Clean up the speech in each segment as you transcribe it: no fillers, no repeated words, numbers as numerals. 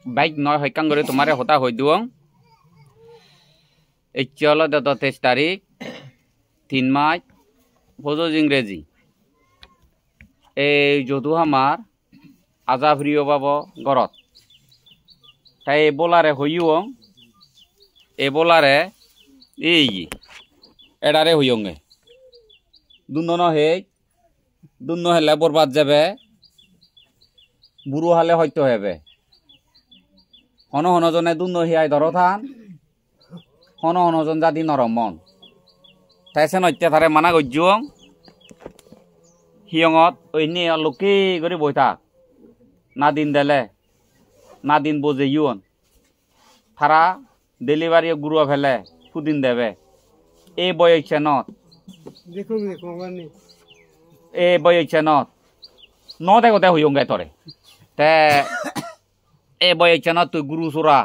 bike নয় হইকাং করে তোমারে হতা হই দুং এই চলো 23 তারিখ 3 মাস ফজর ইংরেজি এই যদু আমার আজা প্রিয় বাব গরত তাই বোলারে হইও এ বোলারে এই এডারে হইয়ঙ্গে দুন হে দুন হেলে বরবাদ যাবে বুড়ো হালে হয়তো হবে হন হনজনে দুন হিয়াই ধর থান হন হনজন জাতি নরম মন তাইছে নত্যা তারে মানা গজ্জুং হিয়ঙত অন্য লোকে করে বই থাক না দিন দেলে না দিন বোঝে ইউন তারা ডেলিভারি গুরু ফেলে ফুদিন দেবে এই বয়সে নত এই বয়সে নত নদে কোথায় হইয়ং গে তরে তে এই বয়সে নত তুই গুরু সুরা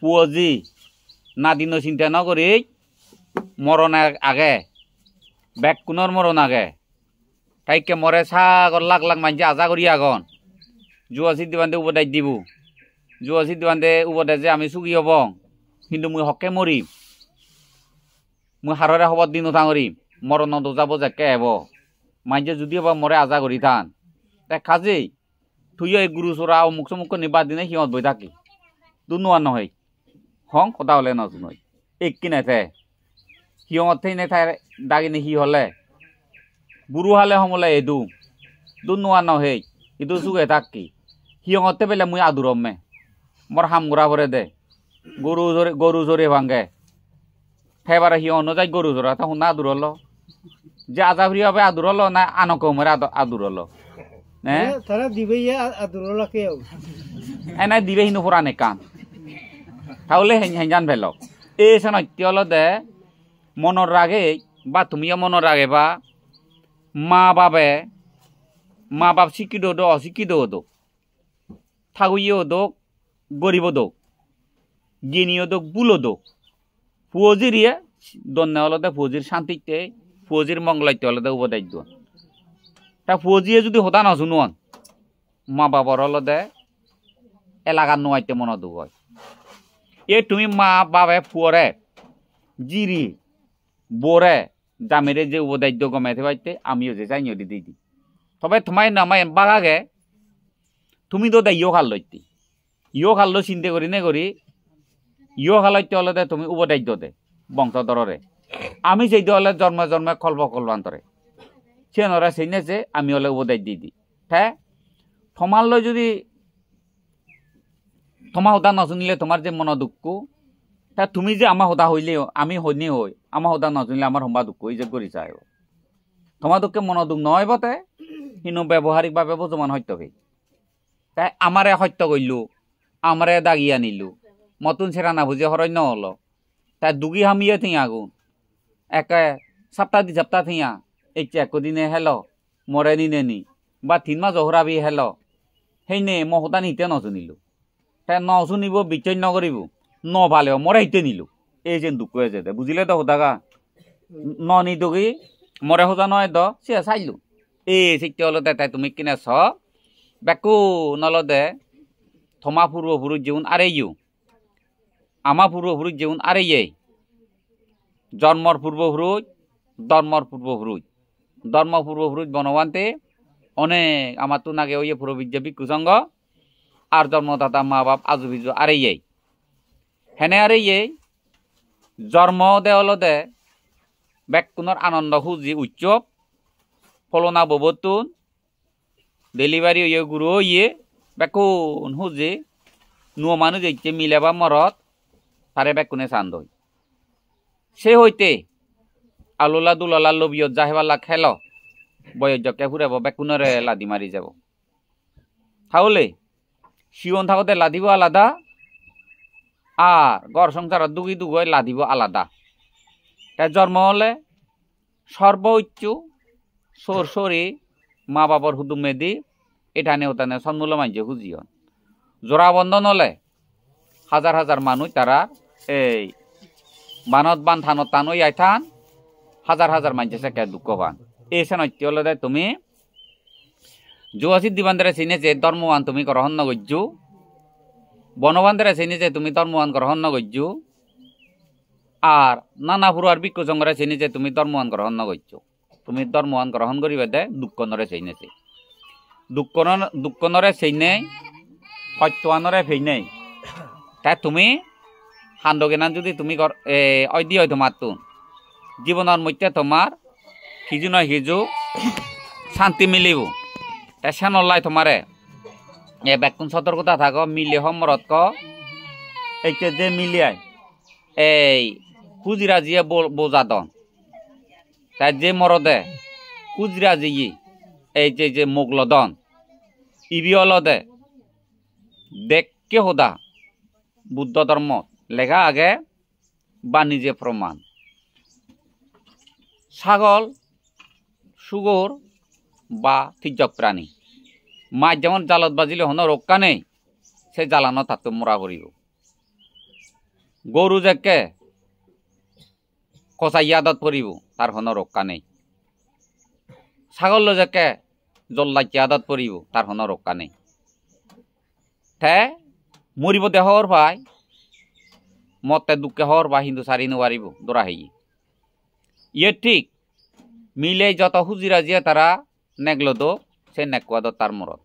পুজি না দিন চিন্তা নকরি মরণের আগে ব্যাগ কোনের মরণ আগে তাইকে মরে সাগর লাখ লাখ মানছে আজা করি আগন জুয়া সিদ্ধি বান্ধে উপদেশ দিব জুয়া সিদ্ধি বান্ধে উপদেশ যে আমি চুকি হব কিন্তু মই হকে মরিম মই হাররে হবার দিন উঠা করিম মরণ দোজাব জেকে হব মানছে যদি হব মরে আজা করি থান তাই কাজেই তুই এই গুরু চোরা অমুক চমুক নিবাদ দিনে সিহঁত বই থাকি দুনোয়া নহয় হং কথা হলে নয় এক কি নেথে সিহঁত থেই নেথাই দাগিনে সি হলে বুড়ো হালে সমলে এদু দুনোয়া নহয় ইটো চুকে থাকি সিহঁতে পেলে মই আদুরমে মোর হামগুড়া ভরে দে গরু জোরে ভাঙ্গে সেবারে সিহঁত যাই গরু জোরা তখন না আদুর হলো যে আজাভরি হবে আদুর হলো না আনক মেরে আদুর হলো তারা দিবে আদুর হলো কেউ এনাই দিবে হিনু পুরানে কান তাহলে হেঞ্জান ভেল এই সনত্য হলো দে মনের রাগে বা তুমিও মনের রাগে বা মা বাপ শিক্ষিত হতো অশিক্ষিত হতো থাকুইয়ে হতো গরিব হতো জ্ঞানী হতো বুল হতো ফুজিরিয়ে দন্যে হলতে ফুজির শান্তিতে ফুজির মঙ্গলাইতে হলতে উপদেশ দিন তা ফুজিয়ে যদি হতা নশুনুন মা বাবার হলতে এলাকার নোয়াইতে মনে দুঃখ হয় এ তুমি মা বাবে ফুয়ারে জিরি বোরে জামিরে যে উপদেশ গমাইতে পাইতে আমিও যে চাই দি দিই তবে তোমায় নামাই বাগাগে তুমি তো দে ইয় খাল লইতি ইয় খাল চিন্তা করি নে করি ইয় খালতে হলে তুমি উপদেশ দে বংশধরে আমি সেই হলে জন্মে জন্মে কল্প কল্পান্তরে সে নরা সেই নেছে আমি হলে উপদেশ দি দিই হ্যাঁ তোমার লয় যদি তোমার হতা নশুনিলে তোমার যে মন দুঃখ তা তুমি যে আমার হতা হইলেও আমি হইনি হই আমার হতা নশুনিলে আমার সম্বা দুঃখ হই যে করি চাই তোমার দুঃখে মন দুঃখ নয় বটে কিন্তু ব্যবহাৰিকভাৱে বৰ্তমান সত্য কি তাই আমাৰে সত্য কৰিলো আমাৰে দাগি আনিলো মতুন চেৰা নাভুজে হৰণ্য হল তাই দুগি হামিয়ে থিয়া গুণ একে সপ্তাহ থিয়া এতিয়া একদিনে হেল মৰে নিনেনি বা 3 মাহ জহৰাবি হেল সেইনে মই সতা নিতে নশুনিলো তাই নশুনিব বিচাৰ নকৰিব নভালে মৰে হিতে নিলো এই যেন দুঃখ যে বুজিলে তো সদাগা নিদগি মৰে সজা নহয় দ সে চাইলো এই শিক্ষা হলতে তাই তুমি কিনে ছ বেকু নলদে থমা পূর্বপুরুষ যেমন আরেইও আমা পূর্বপুরুষ যেমন আরেই জন্মর পূর্বপুরুষ ধর্মর পূর্বপুরুষ বনবান্তে অনেক আমার তো নাগে ওই পুরবিদ্য ভিক্ষুসঙ্গ আর জন্মদাতা মা বাপ আজুবিজু আরেই হেনে আরেই জন্ম দে হলদে বেকুনের আনন্দ খুঁজি উৎসব ফলনা ববতুন ডেলিভারি ইয়ে গুরু ইয়ে বেকুন হুজি নুয় মানুষ যে মিলেবা মরত তারে বেকুনে চান্দ সে হইতে আলোলা দুললা লবিয়ত যাহেবালা খেল বয়সকে ফুরাব বেকুনরে লাদি মারি যাব তাহলে শিওন থাকতে লাদিব আলাদা আর ঘর সংসার দুগি দুগই লাদিব আলাদা তাই জন্ম হলে সর্বোচ্চ সরি মা বাবার হুদুমে দি এটানে ওটানে সন্মূল্য মানছে খুঁজিও জোড়া বন্ধন হলে হাজার হাজার মানুষ তারা এই বানত বান থানত টানই আইথান হাজার হাজার মানছে সেকে দুঃখ পান এই নত্য হলে তুমি জুয়াশিদ দিবান্দারে চিনেছে ধর্মবান তুমি গ্রহণ নগজ্জু বনবান্ধেরা চিনি যে তুমি ধর্মবান গ্রহণ নগর্য আর নানা ফুরার বিক্ষু জঙ্গরে চিনি যে তুমি ধর্মবান গ্রহণ নগর্য তুমি ধর্মবান গ্রহণ করিবে দে দুঃখ নরে চিনেছে দুঃখ নরে চিনে সত্যৱানৰে ফেইনেই তাই তুমি সান্দগেনান যদি তুমি অদি হয় তোমার তুন জীবনের মধ্যে তোমার সিজু নয় সিজু শান্তি মিলিব তাই সে নল্লাই তোমারে এ বেকুন সতর্কতা থাক মিলে সমরত ক এইকে যে মিলিয়ায় এই হুজিরা জিয়ে বোঝা দন তাই যে মরদে হুজিরা জিয়ে এই যে মোগলদন ইবি অলদে দেখকে হোদা বুদ্ধ ধর্ম লেখা আগে বা নিজে প্রমাণ ছাগল সুগর বা তির্যক প্রাণী মাছ যেমন জালত বাজিলে হন রক্ষা নেই সে জ্বালানো তাতে মরা করিব গরু যেকে কষাই আদত পড়িব তার হন রক্ষা নেই ছাগল যেকে জল্লাইকে আদত পড়িব তার হন রক্ষা নেই তে মরিব দেহর ভাই মতে দুঃখে হর বা হিন্দু সারি নোৱাৰিব দৌৰা হেই ইয়ে ঠিক মিলে যত হুজিরা জিয়ে তারা নেগলদ সে নেকুয়াদ তার মরদ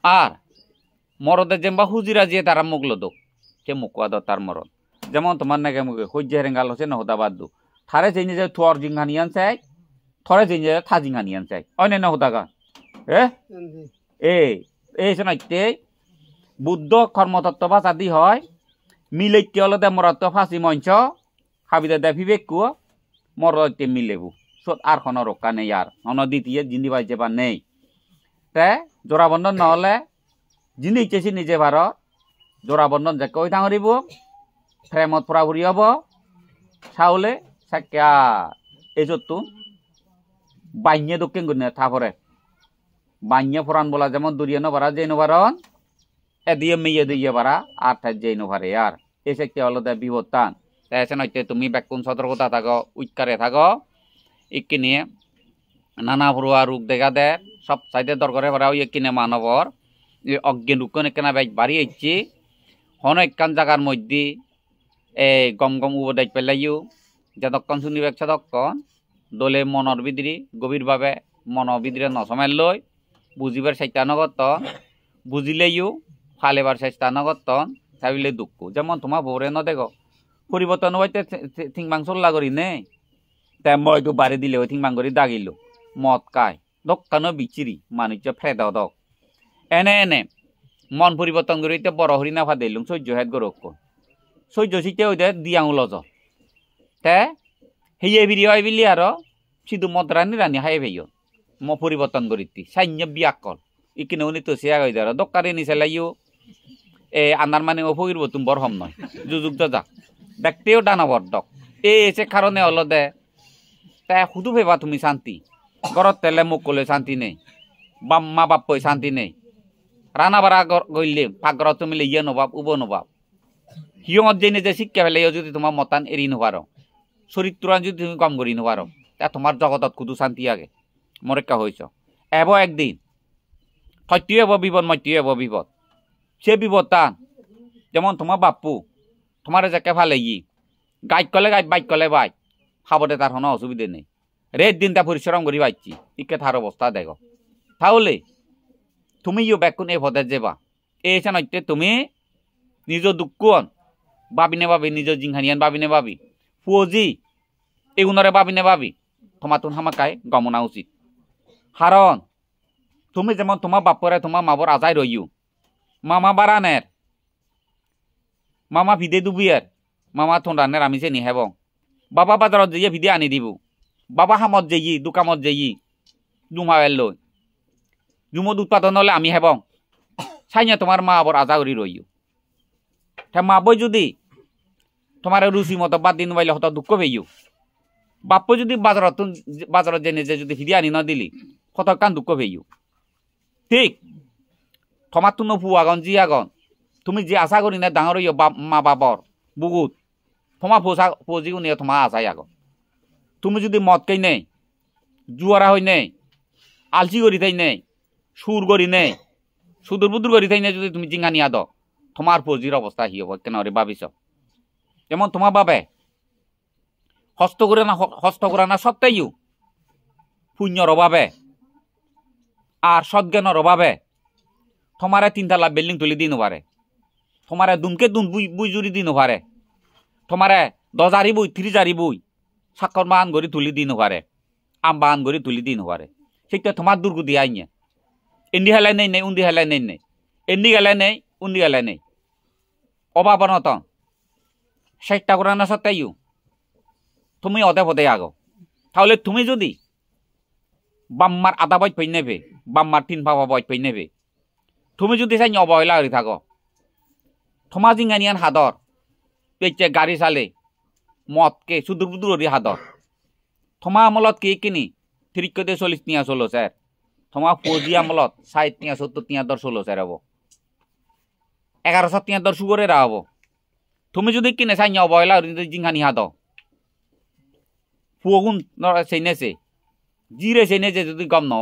আর মরদে যেমবা হুজিরা জিয়ে তারা মুগলদ সে মুকুয়াদ তার মরদ যেমন তোমার নাকি মুখে সহ্য হেরেঙ্গাল হচ্ছে নহদা বাদ দু থারে চেঞ্জে যে থর জিংহানিয়ান চাই থরে চেঞ্জে থা জিংহানিয়ান চাই অন্য নহদা গা এই শোনাইতে বুদ্ধ কর্মতত্ত্ব বা চাদি হয় মিলেতে অলদে মরত্ব ফাঁসি মঞ্চ হাবিদে দে বিবেকু মরতে মিলেবু সত আর কোনো রক্ষা নেই আর অন দ্বিতীয় জিন্দি বাইছে বা নেই তে জোড়াবন্ধন নহলে জিন্দি ইচ্ছেছি নিজে ভারত জোড়াবন্ধন যে কই থাঙরিব প্রেমত পুরাপুরি হব চাউলে সাক্যা এই যতু বান্যে দক্ষিণ গুণে থাপরে বান্যে ফরান বলা যেমন দুরিয়ে নবারা যে নবারন এদিয়ে মেয়ে দিয়ে বারা আর ঠাই যে নভারে আর এসে কি হলো দে বিপত্তান এসে নইতে তুমি বেকুন সতর্কতা থাকো উৎকারে থাকো ইকিনে নানা ফুরুয়া রোগ দেখা দে সব সাইডে দরকারে বারাও ইকিনে মানবর অজ্ঞান রুকন একখানা বাইক বাড়ি হচ্ছে হন একখান জায়গার মধ্যে গম গম উবদাই পেলাইও যতক্ষণ শুনিবে ততক্ষণ দলে মনের বিদ্রি গভীরভাবে মনৰ বিদ্রে নসমাই লই বুঝিবার চেষ্টা নগতন বুঝিলেও ফালেবার চেষ্টা নগতন চাইলে দুঃখ যেমন তোমার বউরে নদেগো পরিবর্তন হইতে থিংবাং চল্লা করি নে তাই মইতো বাড়ি দিলে ওই থিংবাং করে দাগিল মদ খায় দোকানো বিচিরি মানুষ ফ্রেদা দক এনে মন পরিবর্তন করে বড় হরি না ফাদিলুম সহ্য হেদ গরক সহ্য সিটে ওই দিয়াং লজ তে হেয়ে বিরি হয় বিলি আর সিধু মদ রানি রানি হাই ভাইও ম পরিবর্তন করিতি সাইন্য বিয়াকল ইকিনে উনি তো সিয়া গই দাঁড়া দোকানে নিচে লাইও আনার মানে অপগির বতুম বর হম নয় যুযুগ যা ব্যক্তিও ডানাবর দক এসে কারণে হলো দে তাই শুধু ভেবা তুমি শান্তি ঘরত তেলে মুখ করলে শান্তি নেই মা বাপ শান্তি নেই রানা বাড়া গইলে পাকঘর তুমি ইয়ে নবাব উব নবাব হিয়ত জেনে যে শিক্ষা ফেলে যদি তোমার মতান এড়ি নপার চরিত্র যদি তুমি কম করি নপার তা তোমার জগতত কুদু শান্তি আগে মরেক্কা হয়েছ এব একদিন সত্যি হব বিপদ মত্যি হব বিপদ সে বিপদ টান যেমন তোমার বাপ্পু তোমার যাকে ফালে গাইড কলে গাইড বাইক কলে বাইক খাবতে তার কোনো অসুবিধে নেই রেড দিন তা পরিশ্রম করি পাইছি ইকে তার অবস্থা দেখো তাহলে তুমি ইয়ে বেকুন এই পদে যাবা এসে নইতে তুমি নিজ দুঃখন ভাবিনে ভাবি নিজ জিংহানিয়ান ভাবিনে ভাবি ফুজি এগুনরে ভাবিনে ভাবি তোমার তুন হামাকায় গমনা উচিত কারণ তুমি যেমন তোমার বাপরে তোমার মাবর আজাই রইও মামা বারানের মামা ভিদে দুবিয়ার মামা থন্ডানের আমি সে নিহেব বাবা বাজারত যাইয়ে ভিদে আনি দিব বাবা হামত যাই দোকামত যাই দুমাবেল লই জুমত উৎপাদন হলে আমি হেব চাইনা তোমার মা আবার আজা করি রইও হে মা বই যদি তোমার রুচি মতো বাদ দিন পাইলে হত দুঃখ পেয়েও বাপ যদি বাজারত জেনে যে যদি ভিদে আনি নদিলি কত কান দুঃখ পেয়েও ঠিক তোমার তো নফু আগন জি আগন তুমি যে আশা করি না ডাঙর মা বাপর বুগুত তোমার ফৌজিও নিয়ে তোমার আশাই আগন তুমি যদি মদ কেই নেই জুয়ারা হই নেই আলসি করি থাই নেই সুর করি নেই সুদূর বুদুর করি থাই নেই যদি তুমি জিঙ্গা নিয়া দ তোমার পুঁজির অবস্থা হি হব কেন রে ভাবিস যেমন তোমার বাবে হস্ত করে না সত্ত্বেও পুণ্যর অভাবে আর সজ্ঞানের অভাবে তোমারে 3 তলা বিল্ডিং তুলি দিন পারে তোমারে দুমকে দুম বুই জুড়ি দিন পারে তোমারে 10 জারি বই 3 জারি বই সাক্ষর মান গড়ি তুলি দিন পারে আম বান গড়ি তুলি দিন পারে সেটা তোমার দুর্গতি আইনে ইন্দি হেলাই নেই উন্দি হেলাই নেই এন্দি গেলে নেই উন্দি গেলে নেই অভাব অনটন চেষ্টা করে না সত্ত্বেও তুমি অদে পদে আগো তাহলে তুমি যদি বাম্মার আধা বয় পেয়ে নেবে বাম্মার 3 ভাবা বয় পেয়ে নেবে তুমি যদি চাই অবহেলা করে থাকো তোমার জিঙ্গানিয়ান হাদর পেয়ে গাড়ি চালে মদকে সুদূর বুদুরি হাদর তোমার আমলত কে কিনি 30 40 টিয়া চলো স্যার তোমার ফৌজি আমলত 60 টিয়া 70 টিয়া দর চলো স্যার হবো 1100 টিয়া দর সুগরে হবো তুমি যদি কিনে চাই অবহেলা জিঙ্গানি হাদ ফুগুন চেনেছে জিরে চেনেছে যদি গম ন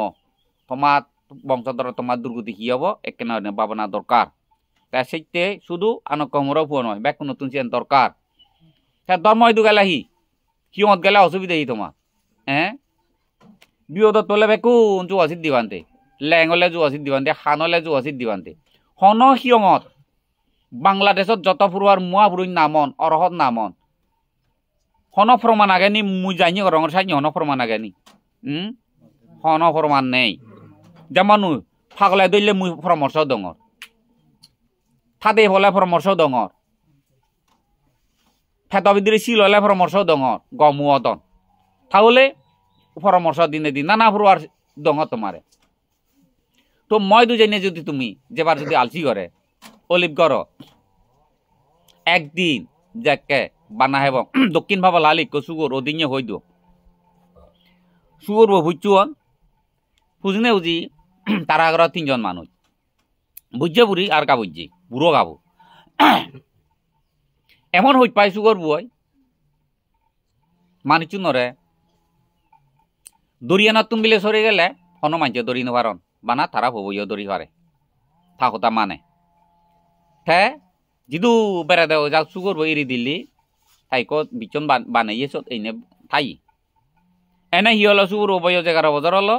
তোমার বংশধর তোমার দুর্গতি কি হবো একেবারে ভাবনা দরকার তাই সেইতে শুধু আনকমরও ফুয়া নয় ব্যাক নতুন চেন দরকার হ্যাঁ ধর্ম হয়তো গেলাহি সিহঁত গেলে অসুবিধা হি তোমার হ্যাঁ বিপদত পড়লে বেকুন জুয়াশিত দিবান্তে লেঙলে জুয়াশিত দিবান্তে খানলে জুয়াশিত দিবান্তে হন সিয়ঙত বাংলাদেশত যত ফুরুয়ার মুয়া ফুরুই নামন অরহত নামন হন প্রমাণ আগেনি মুই যাইনি রঙের সাইনি হন প্রমাণ আগেনি হন প্রমাণ নেই যেমন ফাগলে দইলে মুই পরামর্শ দঙর থাদে হলে পরামর্শ দঙর ফেতবিদ্রে শিল হলে পরামর্শ দঙর গমুয়তন তাহলে পরামর্শ দিনে দিন নানা ফুরুয়ার দঙ তোমারে তো মই দুজনে যদি তুমি যেবার যদি আলসি করে অলিভ গর একদিন যাকে বানা হেব দক্ষিণ ভাবা লালিক সুগর ওদিনে হইদ সুগর বুঝছুন বুঝনে বুঝি তারা আগর 3 জন মানুষ বুঝছে বুড়ি আর কা বুঝছি বুড়ো গাবো এমন হই পাই সুগর বই মানিচু নরে দরিয়ানা তুমিলে সরে গেলে হন মানছে দরি নবারন বানা তারা হবইও দরি পারে থাকতা মানে হ্যাঁ जिदु बेरा दे जा सुगर बो इरि दिल्ली थाइको बिचन बानाइए सत एने थाइ एने हियलो सुगर बयो 11 बजर हलो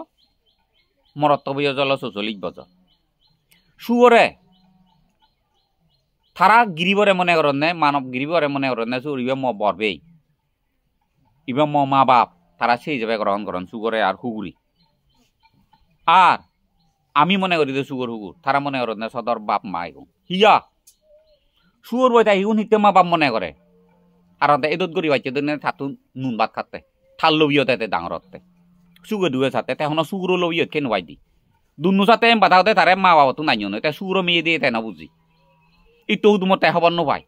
मरत बयो जलो 40 बजर सुगरे थारा गिरिबरे मने करने मानव गिरिबरे मने करने सुरिबे म बरबे इबे म मा बाप थारा সেই যাবে গ্রহণ করন সুগরে আর হুগুরি আর আমি মনে করি যে সুগর হুগুর थारा মনে করনে সদর বাপ মাই হিয়া সুর বইটা ইউন হিতে মা বাপ মনে করে আর এদত গরি বাইছে দিনে থাতুন নুন ভাত খাতে থাল লবিও তাতে ডাঙরতে সুগর দুয়ে সাথে তখন সুগুর লবিও কেন বাইদি দুনু সাথে বাধাতে তারে মা বাবা তো নাইও নয় সুগুর মেয়ে দিয়ে তাই না বুঝি ইটো দুমতে হবার নো ভাই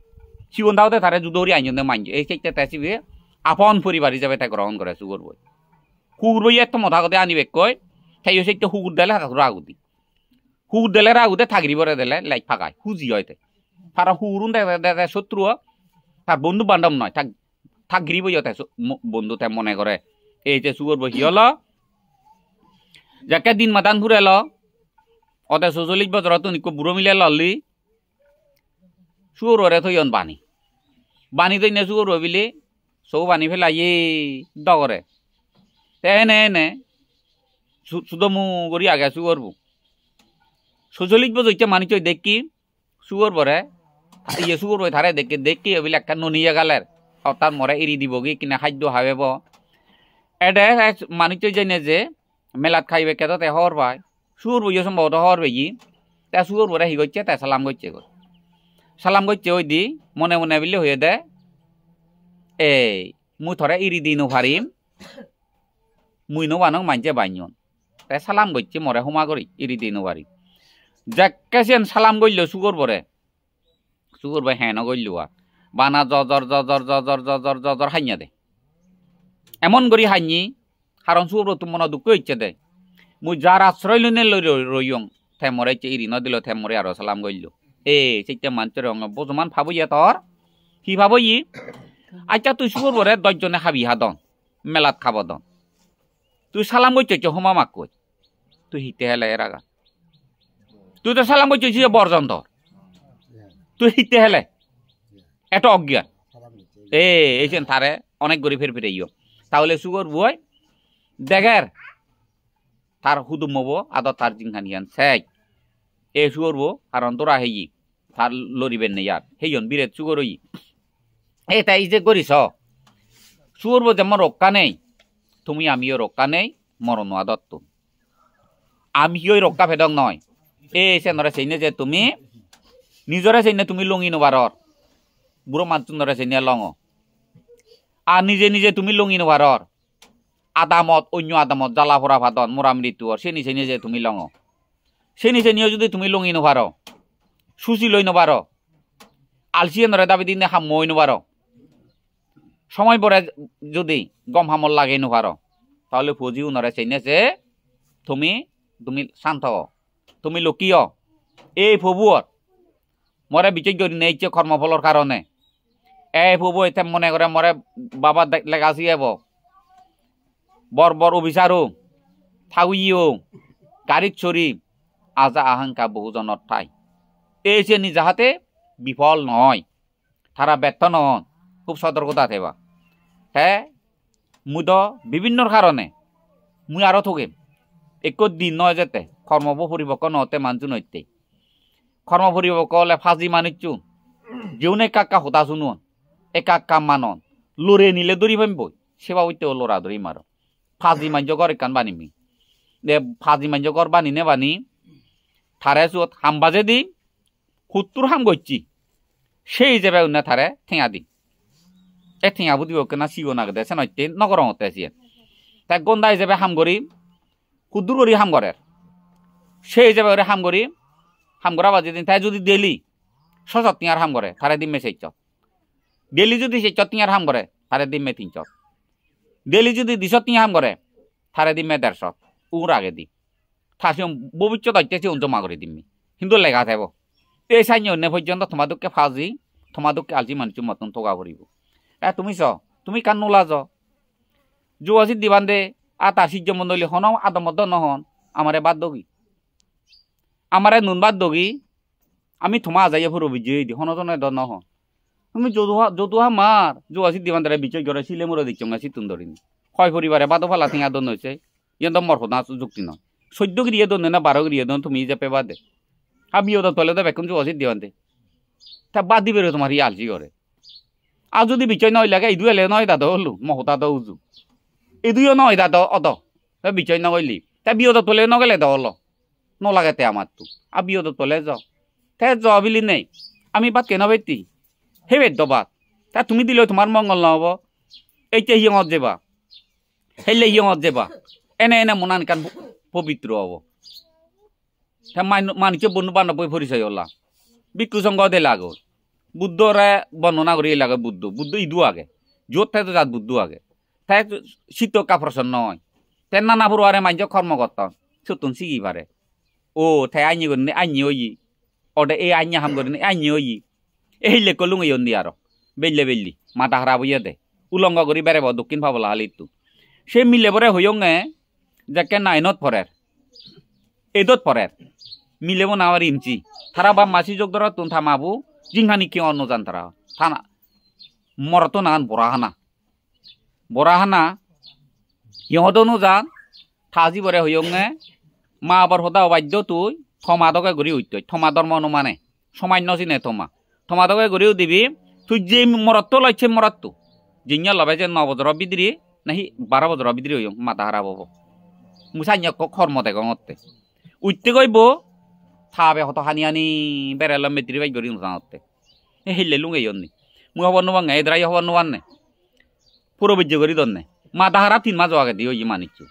সিবন দাওতে তারে জুদরি আইনে মাইন এই সেইতে তাসিবে আপন পরিবার হিসাবে তা গ্রহণ করে সুগর বই হুগুর বই এত মথা কথা আনিবে কই সেই সেইতে হুগুর দেলে রাগুদি হুগুর দেলে রাগুতে থাগরি বরে দেলে লাইক ফাগায় হুজি হয়তে তারা হুরুন দেখে শত্রু তার বন্ধু বান্ধব নয় থাক গিরিব বন্ধু তাই মনে করে এই যে সুগর বহি হল যাকে দিন মাতান ফুরে এল অতে 40 বছর তুমি বুড়ো মিলে ললি সুগরে থইন বানি তৈনে সুগর বিলে সৌ বানি ফেলাই ডগরে এনে এনে শুধু মু করি আগে সুগরবু 40 বছর ইচ্ছা মানি চই দেখি সুগর বরে ইয়ে সুগর বই থারে দেখি এবিল একটা ননিয়া গালের তার মরে এড়ি দিব কি কিনা খাদ্য হাবেব এডে মানি চই জানে যে মেলাত খাইবে কেতো তে হর ভাই সুগর বই সম্ভবত হর বেজি তে সুগর বরে হি গচ্ছে তে সালাম গচ্ছে ওই দি মনে মনে বিলে হয়ে দে এই মুই থরে এড়ি দি নো পারিম মুই নো বানক মানছে বাইন তে সালাম গচ্ছে মরে হুমা করি এড়ি দি নো পারিম যাকেন সালাম গইল সুগর বরে সুগর ভাই হ্যাঁ নগইল বানা জজর জজর জজর জজর জজর হাইয়া দে এমন করি হাইনি কারণ সুগর তো মনে দুঃখ ইচ্ছে দে মুই যার আশ্রয় লইনে রইয়ং থে মরে ইরি নদিল থে মরে আর সালাম গইল সেইটা মানছে বজমান ভাবইয়া তোর কি ভাবই আচ্ছা তুই সুগর বরে 10 জনে খাবি হাদন মেলাত খাব দন তুই সালাম গইছ হোমা মাক কই তুই হিতে হেলে এর আগা তুই তো সালাম করছিস বর্জন তোর তুই হিতে হেলে এত অজ্ঞান এইছেন তারে অনেক গরি ফের ফিরে ইয় তাহলে সুগর বই দেখের তার হুদুম মবো আদর তার জিংখানিয়ান সেক এ সুগর বো আর অন্তরা হেই তার লরিবেন নেই আর হেইন বিরেত সুগর ওই এ তাই যে করিস সুগর বো যেমন রক্ষা নেই তুমি আমিও রক্ষা নেই মরণ আদত্ত আমিও রক্ষা ফেদক নয় এসে নরে সেইনে যে তুমি নিজরে সেইনে তুমি লঙি নবারর বুড়ো মানুষ নরে সেইনে লঙ আর নিজে নিজে তুমি লঙি নবারর আদামত অন্য আদামত জ্বালা ফোরা ভাদন মোরা মৃত্যু সে নিচে নিজে তুমি লঙ সে নিচে নিয়ে যদি তুমি লঙি নবার সুচি লই নবার আলসিয়ে নরে দাবি দিনে হাম মই নবার সময় পরে যদি গম হামল লাগে নবার তাহলে ফজিও নরে সেইনে যে তুমি তুমি শান্ত তুমি লকিয় এই ফবুয়র মরে বিচার করি নেইছে কর্মফলর কারণে এই ফবু এতে মনে করে মরে বাবা লেগাছি এব বর বর অভিচারও থাউইও গাড়িত চড়ি আজা আহাঙ্কা বহুজনের ঠাই এই যে নিজাহাতে বিফল নয় তারা ব্যর্থ নন খুব সতর্কতা থেবা হ্যাঁ মুই তো বিভিন্ন কারণে মুই আরো থকিম এক দিন নয় যেতে কর্ম পরিপক্ক নহতে মানছু নইতে কর্ম পরিপক্ক হলে ফাজি মানিছু যেউনে কাকা হতা শুনুন একা কাম মানন লড়ে নিলে দৌড়ি পাইম বই সেবা হইতে লড়া দৌড়ি মার ফাজি মাঞ্জ গর একান বানিমি দে ফাজি মাঞ্জ গর বানি নে বানি থারে চুত হাম বাজে দি 70 হাম গচ্ছি সেই হিসেবে উন্না থারে ঠেঙা দি এ ঠেঙা বুদ্ধি ওকে না সিও না দে সে নইতে নগর হতে আসিয়ে তাই গন্দা হিসেবে হাম করি কুদ্দুর করি হাম করে সেই হিসেবে ওরে হাম করি হাম করা বাজে দিন তাই যদি ডেলি 6 টিয়ার হাম করে তারে দিমে 6 ডেলি যদি 6 টিয়ার হাম করে তারে দিমে 3 ডেলি যদি 200 টিয়া হাম করে তারে দিমে 150 উর আগে দি থাসিম ভবিষ্যৎ আইতেছি জমা করে দিমি কিন্তু লেখা থাকব এই সাইন অন্য পর্যন্ত তোমাদেরকে ফাজি তোমাদেরকে আলজি মানুষ মতন ঠকা করিব তুমি তুমি কান নোলা যুয়াশি দিবান দে আর তার সিজ্জ মন্ডলী হন আদমদ নহন আমারে বাদ দগি আমারে নুন বাদ দগি আমি থমা যাইয়া ফুর অভিযোগ দি হনজনে দ নহন তুমি যদুহা মার যুয়াশি দিবান দে বিচয় করে সিলে মুরে দিচ্ছ না সিতুন ধরিনি ক্ষয় পরিবারে বাদো ফালা থিঙা দন হয়েছে ইয়ন মরফনা যুক্তি নয় 14 গিরিয়ে দন না 12 গিরিয়ে দন তুমি যে পেবা দে আমিও তো তলে তো বেকুন যুয়াশি দিবান দে তা বাদ দিবে তোমার ই আলসি করে আর যদি বিচয় নয় লাগে ইদু এলে নয় দাদা হলু মহতা তো উজু ইদুও নয় দাদা অত বিচয় নগলি তা বিয়ত তোলে নগেলে তো হলো নলাগে তে আমার তো আর বিয়ত তোলে যাও তে যাওয়া বিলি নেই আমি বাদ কেন বেতি হে বেদ বাদ তা তুমি দিলে তোমার মঙ্গল নহব এইটা হিয়ঙত যাবা হেলে হিয়ঙত যাবা এনে এনে মনান কান পবিত্র হব তা মানুষে বন্ধু বান্ধব পরিচয় হলা বিক্ষু সংঘ দিলে আগ বুদ্ধরে বর্ণনা করি লাগে বুদ্ধ ইদু আগে যত থাকে যাত বুদ্ধ আগে তাই শীত কাপ্রসন্ন নয় তাই নানা ফুরোয়ারে মাঞ্জ কর্মকর্ত সতুন শিখি পারে ও তাই আইনি করি আইনি ওই ওটা এই আইনি হাম করি আইনি ওই এই লেখ লুঙি দি আর বেললি মাথা খারাপ হইয়া দে উলঙ্গ করি বেড়াব দক্ষিণ পাবলা হালিতো সে মিলে পরে হইয়ঙে যাকে 9ত পরের 8ত পরের মিলেব না আর ইমচি তারা বা মাসি যোগ ধরা তুন থামাবো জিংহানি কি অন্য জান তারা থানা মরতো নান বরাহানা ইহতনো যান থাজি বরে হইয়ঙে মা আবার হদা বাধ্য তুই থমাদকে ঘুরি উঠতই থমাদর মনো মানে সমান্য চিনে থমাদকে ঘুরিও দিবি তুই যে মরতো লাইছে মরতো জিনিয়া লবে যে 9 বছর বিদ্রি নাহি 12 বছর বিদ্রি হইয়ং মাথা হারাব মুসাইন্য কর্ম দেখতে উঠতে গইব থাবে হতো হানি বেড়ালাম মেত্রি বাই গরি জানতে হেলে লুঙ্গে ইয়নি মুই হবার নোবাং এদ্রাই হবার নোবান নে পুরো বিজ্ঞ করি দন নে মাথা হারা 3 মাস আগে দিও ই মানিচ্ছু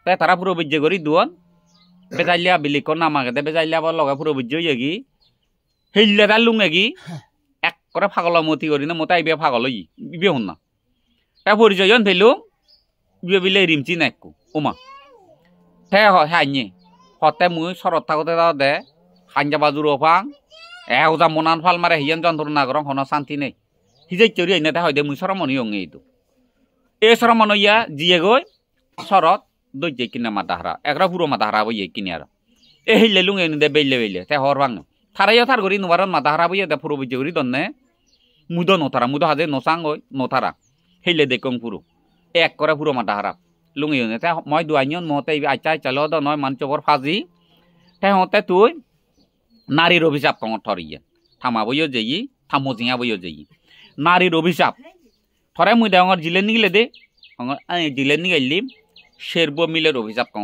তাই তারা পুরো বিজ্ঞ করি দুন বেজাইলিয়া বিলিকর নামাকে দে বেজাইলিয়া আবার লগে পুরো বিজ্ঞ হইগি হেলে তার লুঙ্গে গি এক করে ফাগল মতি করি না মতাই বে ফাগল ই বিবে হন না তা পরিচয় জন ফেলু বিয়ে বিলে রিমচি নাইকু ওমা হে হ্যাঁ হতে মুই শরৎ থাকতে দাও দে হাঞ্জা বাজুর ওফাং এহজা মনান ফাল মারে হিয়ান যন্ত্রণা করং হন শান্তি নেই হিজাই চরি আইনে হয় দে মুই সরমনি হং এইটো এই সরমন ইয়া জিয়ে গই শরৎ দইজে কিনা মাথা হারা একরা পুরো মাথা হারা বই কিনে আর এ হিলে লুঙে দে বেলে তে হর ভাঙ থারাইয়া থার করি নোবারন মাথা হারা বইয়া দে পুরো বুঝে করি দন্নে মুদো নথারা মুদো হাজে নসাং ওই নথারা হেলে দেখং পুরো এক করে পুরো মাথা হারা লুঙি তে মই দুয়াইন মতে আইচা চালো দ নয় মানচবর ফাজি তে হতে তুই নারীর অভিশাপ কং থরিয়ে থামা বইও যেই থামো জিঙা বইও যেই নারীর অভিশাপ থরে মুই দেঙর জিলে নিগলে দে জিলে নিগাইলি শেরব মিলের অভিশাপ কং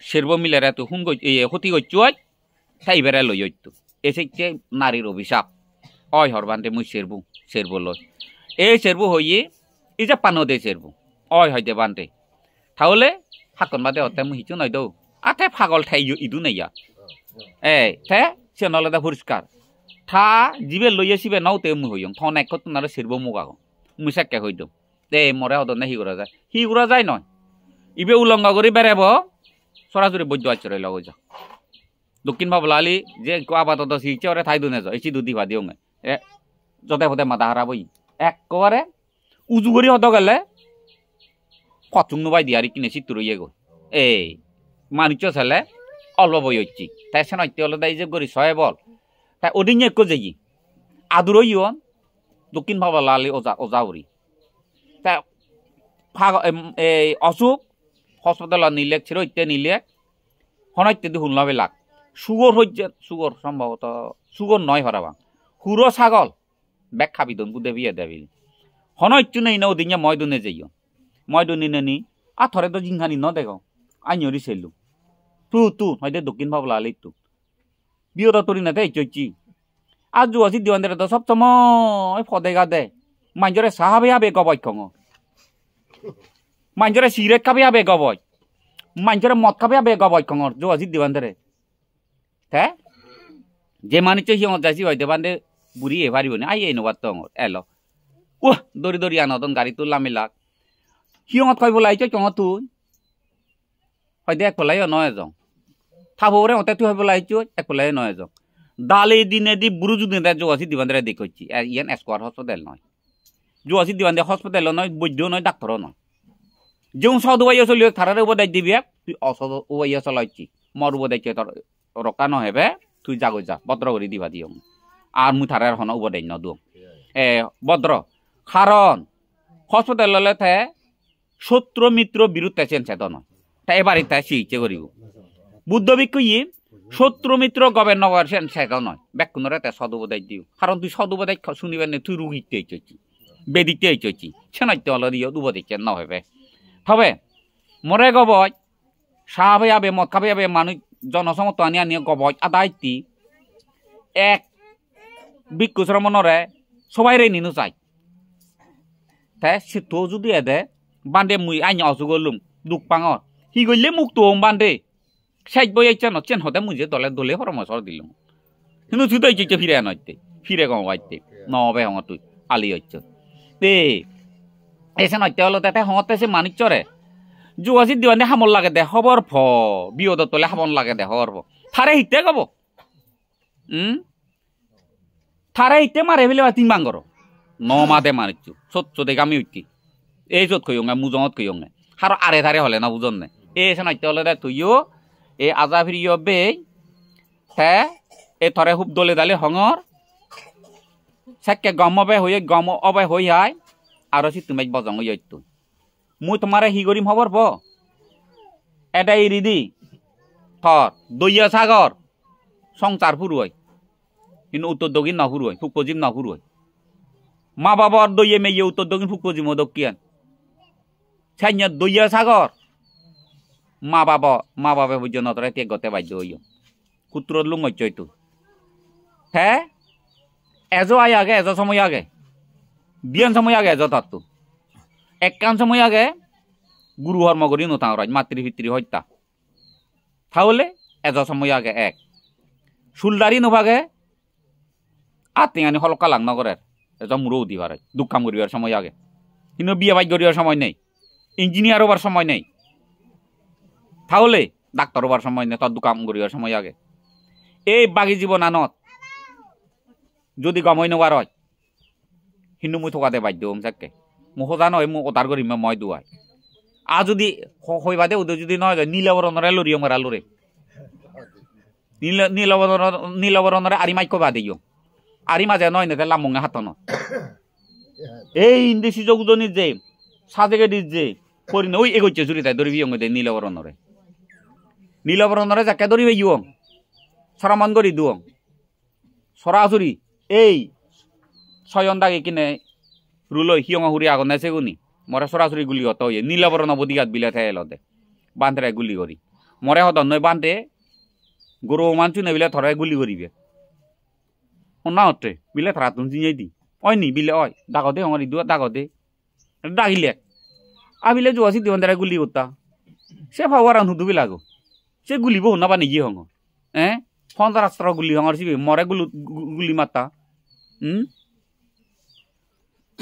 শেরব মিলের এত হুন হতি গচ্ছুয় তাই বেড়ে লই হইতো এসে নারীর অভিশাপ অয় হরবান্তে মুই শেরব লই এই শেরব হইয়ে এই যে পানো দে শেরব অয় হইতে বান্তে তাহলে ফাকন বাদে হতে মুই হিচু নয় দৌ আতে ফাগল ঠাই ইদু নাইয়া তে সে নলদা পরিষ্কার থা জিবে লইয়ে সিবে নাওতে মুই হইয়ং থন এক নারে শেরব মুগাগ মুই সাক্কে হই দৌ দে মরে হদ না হি করা যায় নয় ইবে উলঙ্গ করে বেড়াব সরাসরি বৈদ্য আচরে লগ যা দক্ষিণ ভাবলালি যে আপাতত শিখছে ওরে ঠাই দুনে যাই দুধি ভাদিও যতে ফতে মাথা হারা বই একবারে উজু করি হত গেলে কচুং নুবাই দিয়ারি কিনে চিত্তর ইয়ে গো এই মানুষ ছেলে অল্প বই হচ্ছি তাই সে নয় হলে তাই যে করি ছয় বল তাই ওদিন এক যাই আদুর ইয়ন দক্ষিণ ভাবলালি ওজাউরি তা এই অসুখ হসপিটাল নিলে ছিল ইত্যে নিলে হনাইতে দি শুনলাবে লাগ সুগর হচ্ছে সুগর সম্ভবত সুগর নয় হরাবা হুরো ছাগল বেগ খাবি দন বুদে বিয়ে দেবি হনাইচ্ছু নেই না ওদিন মই দুনে যাইও মই দুনি নেনি আর থরে তো জিংখানি ন দেখো আইনরি সেলু তু হয়তো দক্ষিণ ভাবলা আলি তু বিয়েটা তরি না দেয় চইছি আর জু আছি দিওয়ান তো সব সময় ফদে গা দে মাঞ্জরে সাহাবে আবে গবই খঙ মাঞ্জরে সিগারেট খাবে আবে গবই মাঞ্জরে মদ খাবে আবে গবই খঙর জু আছি দিওয়ান ধরে হ্যাঁ যে মানুষ সিংহ যাইছি হয়তো বান্ধে বুড়ি এ পারিব না আই এই নবার তো এলো ও দৌড়ি দৌড়ি আনতন গাড়ি তুললাম মিলাক সিংহত কইব লাইছ চঙ তুই হয়তো এক পেলাই নয় যাও থাবরে হতে তুই হইব লাইছ এক পেলাই নয় যাও দালে দিনে দি বুড়ু যদি দেয় জো আছি দিবান ধরে দেখছি ইয়ান স্কোয়ার হসপিটাল নয় জো আছি দিবান দিয়ে হসপিটাল নয় বৈদ্য নয় ডাক্তারও নয় যে সদ ওয়াইয়া চলিও থারারে উপাদায় দিবি তুই অসদ ওয়াইয়া চলাইছি মর উপাদায় তোর রকা নহবে তুই যাগো যা ভদ্র করে দিবা দিও আর মুই থারার হন উপাদায় নদু ভদ্র কারণ হসপিটাল থে শত্রু মিত্র বিরুদ্ধে চেঞ্চে তো নয় তাই এবারে তাই চিকিৎসা করিব বুদ্ধ ভিক্ষু ই শত্রু মিত্র গভর্নর সেটাও নয় ব্যাকুণরে তে সদুপদায় দিও কারণ তুই সদুপদায় শুনিবেন না তুই রুগীতে এইচছি বেদিতে এইচছি সেনাইতে হলে দিও দুবদিচ্ছে ন হবে তবে মরে গবয় সাহাবে আবে মদ খাবে আবে মানুষ জনসমত আনি আনিয়ে গবয় আদায়তি এক ভিক্ষু শ্রমণরে সবাই রে নিনু চাই তাই সে তো যদি এদে বান্ধে মুই আইন অসুখ করলুম দুঃখ পাঙর হি গলে মুখ তো বান্ধে সাইড বই চেন চেন হতে মুঝে দলে দলে পরামর্শ দিলুম কিন্তু তুই তো এইচে ফিরে আনতে ফিরে গাও আইতে নবে হঙ তুই আলি হচ্ছে তে এসে নইতে হলো তাতে হতে সে মানিক চরে জুয়াশি দিওয়ানে হামল লাগে দে হবর ফ বিয়দ তলে হামল লাগে দে হবর ফ থারে হিতে গব থারে হিতে মারে ফেলে তিন বাঙ্গর ন মাদে মারিছু সত্য দেখে আমি উঠি এই চত কইঙ্গে মুজঙত কইঙ্গে আর আরে ধারে হলে না বুঝন নে এসে নইতে হলে দে তুইও এ আজা ফিরিও বে হ্যাঁ এ থরে খুব দলে দালে হঙর সেকে গম অবে হয়ে গম অবে হই হাই আর সি তুমি বজং হইতো মুই তোমারে হি করিম খবর প এটা এরি দি থর দইয়া সাগর সংসার ফুরুয় কিন্তু উত্তর দক্ষিণ না ফুরুয় ফুক পজিম না ফুরুয় মা বাবার দইয়ে মেয়ে উত্তর দক্ষিণ ফুক পজিম দক্ষিণ সাইন্য দইয়া সাগর মা বাবা বুঝো নতরে তে গতে বাধ্য হইও কুত্র লুং হইতো হ্যাঁ এজো আয় আগে এজো সময় আগে বিয়ান সময় আগে এজো তার তো একখান সময় আগে গুরু ধর্ম করি নথা মাতৃ পিতৃ হত্যা তাহলে এজো সময় আগে এক সুলদারি নভাগে আত্মীয়ানি হলকা লাং নগরের এজো মুরো উঠি পারে দুঃখাম করিবার সময় আগে কিন্তু বিয়ে বাই করিবার সময় নেই ইঞ্জিনিয়ার হবার সময় নেই তাহলে ডাক্তার হবার সময় নেই তোর দুঃখাম করিবার সময় আগে এই বাকি জীবন আনত যদি গমই নবার হয় কিন্তু মুই থকাতে বাধ্য হম চাকে মোক সোজা নহয় মোক অতার করিম মই দুয়াই আর যদি হইবাদে উদয় যদি নহয় নীলাবরণরে লরিও মারা লরে নীলবৰণৰে আৰি মাইক কবা দিও আৰি মাজে নয় নেতে লামঙে হাতন এই ইন্দি সিজক উজনিত যে সাজেকে দিত যে করি ওই এগোচ্ছে চুরি তাই ধরিবি দে নীলবৰণৰে যাকে ধরিবে ইয়ং সরামান করি দুয়ং সরাসরি এই ছয়ন দাগে কিনে রুলই হিয়ং হুরি আগন নেছে গুনি মরে সরাসরি গুলি হত হয়ে নীলবরণ বদিগাত বিলে থাই এলদে বান্ধে গুলি করি মরে হদন নয় বান্ধে গরু মানছু নে বিলে থরে গুলি করিবে অন্য হতে বিলে থারা তুমি চিনাই দি ওই নি বিলে ওই দাগদে হমারি দুয়া দাগদে ডাকিলে আবিলে জুয়াছি দিওন দারা গুলি করতা সে ভাবার হুদু বিলাগো সে গুলিব হনা বা নিজি হঙ রাস্তার গুলি হঙর সিবি মরে গুলি মাতা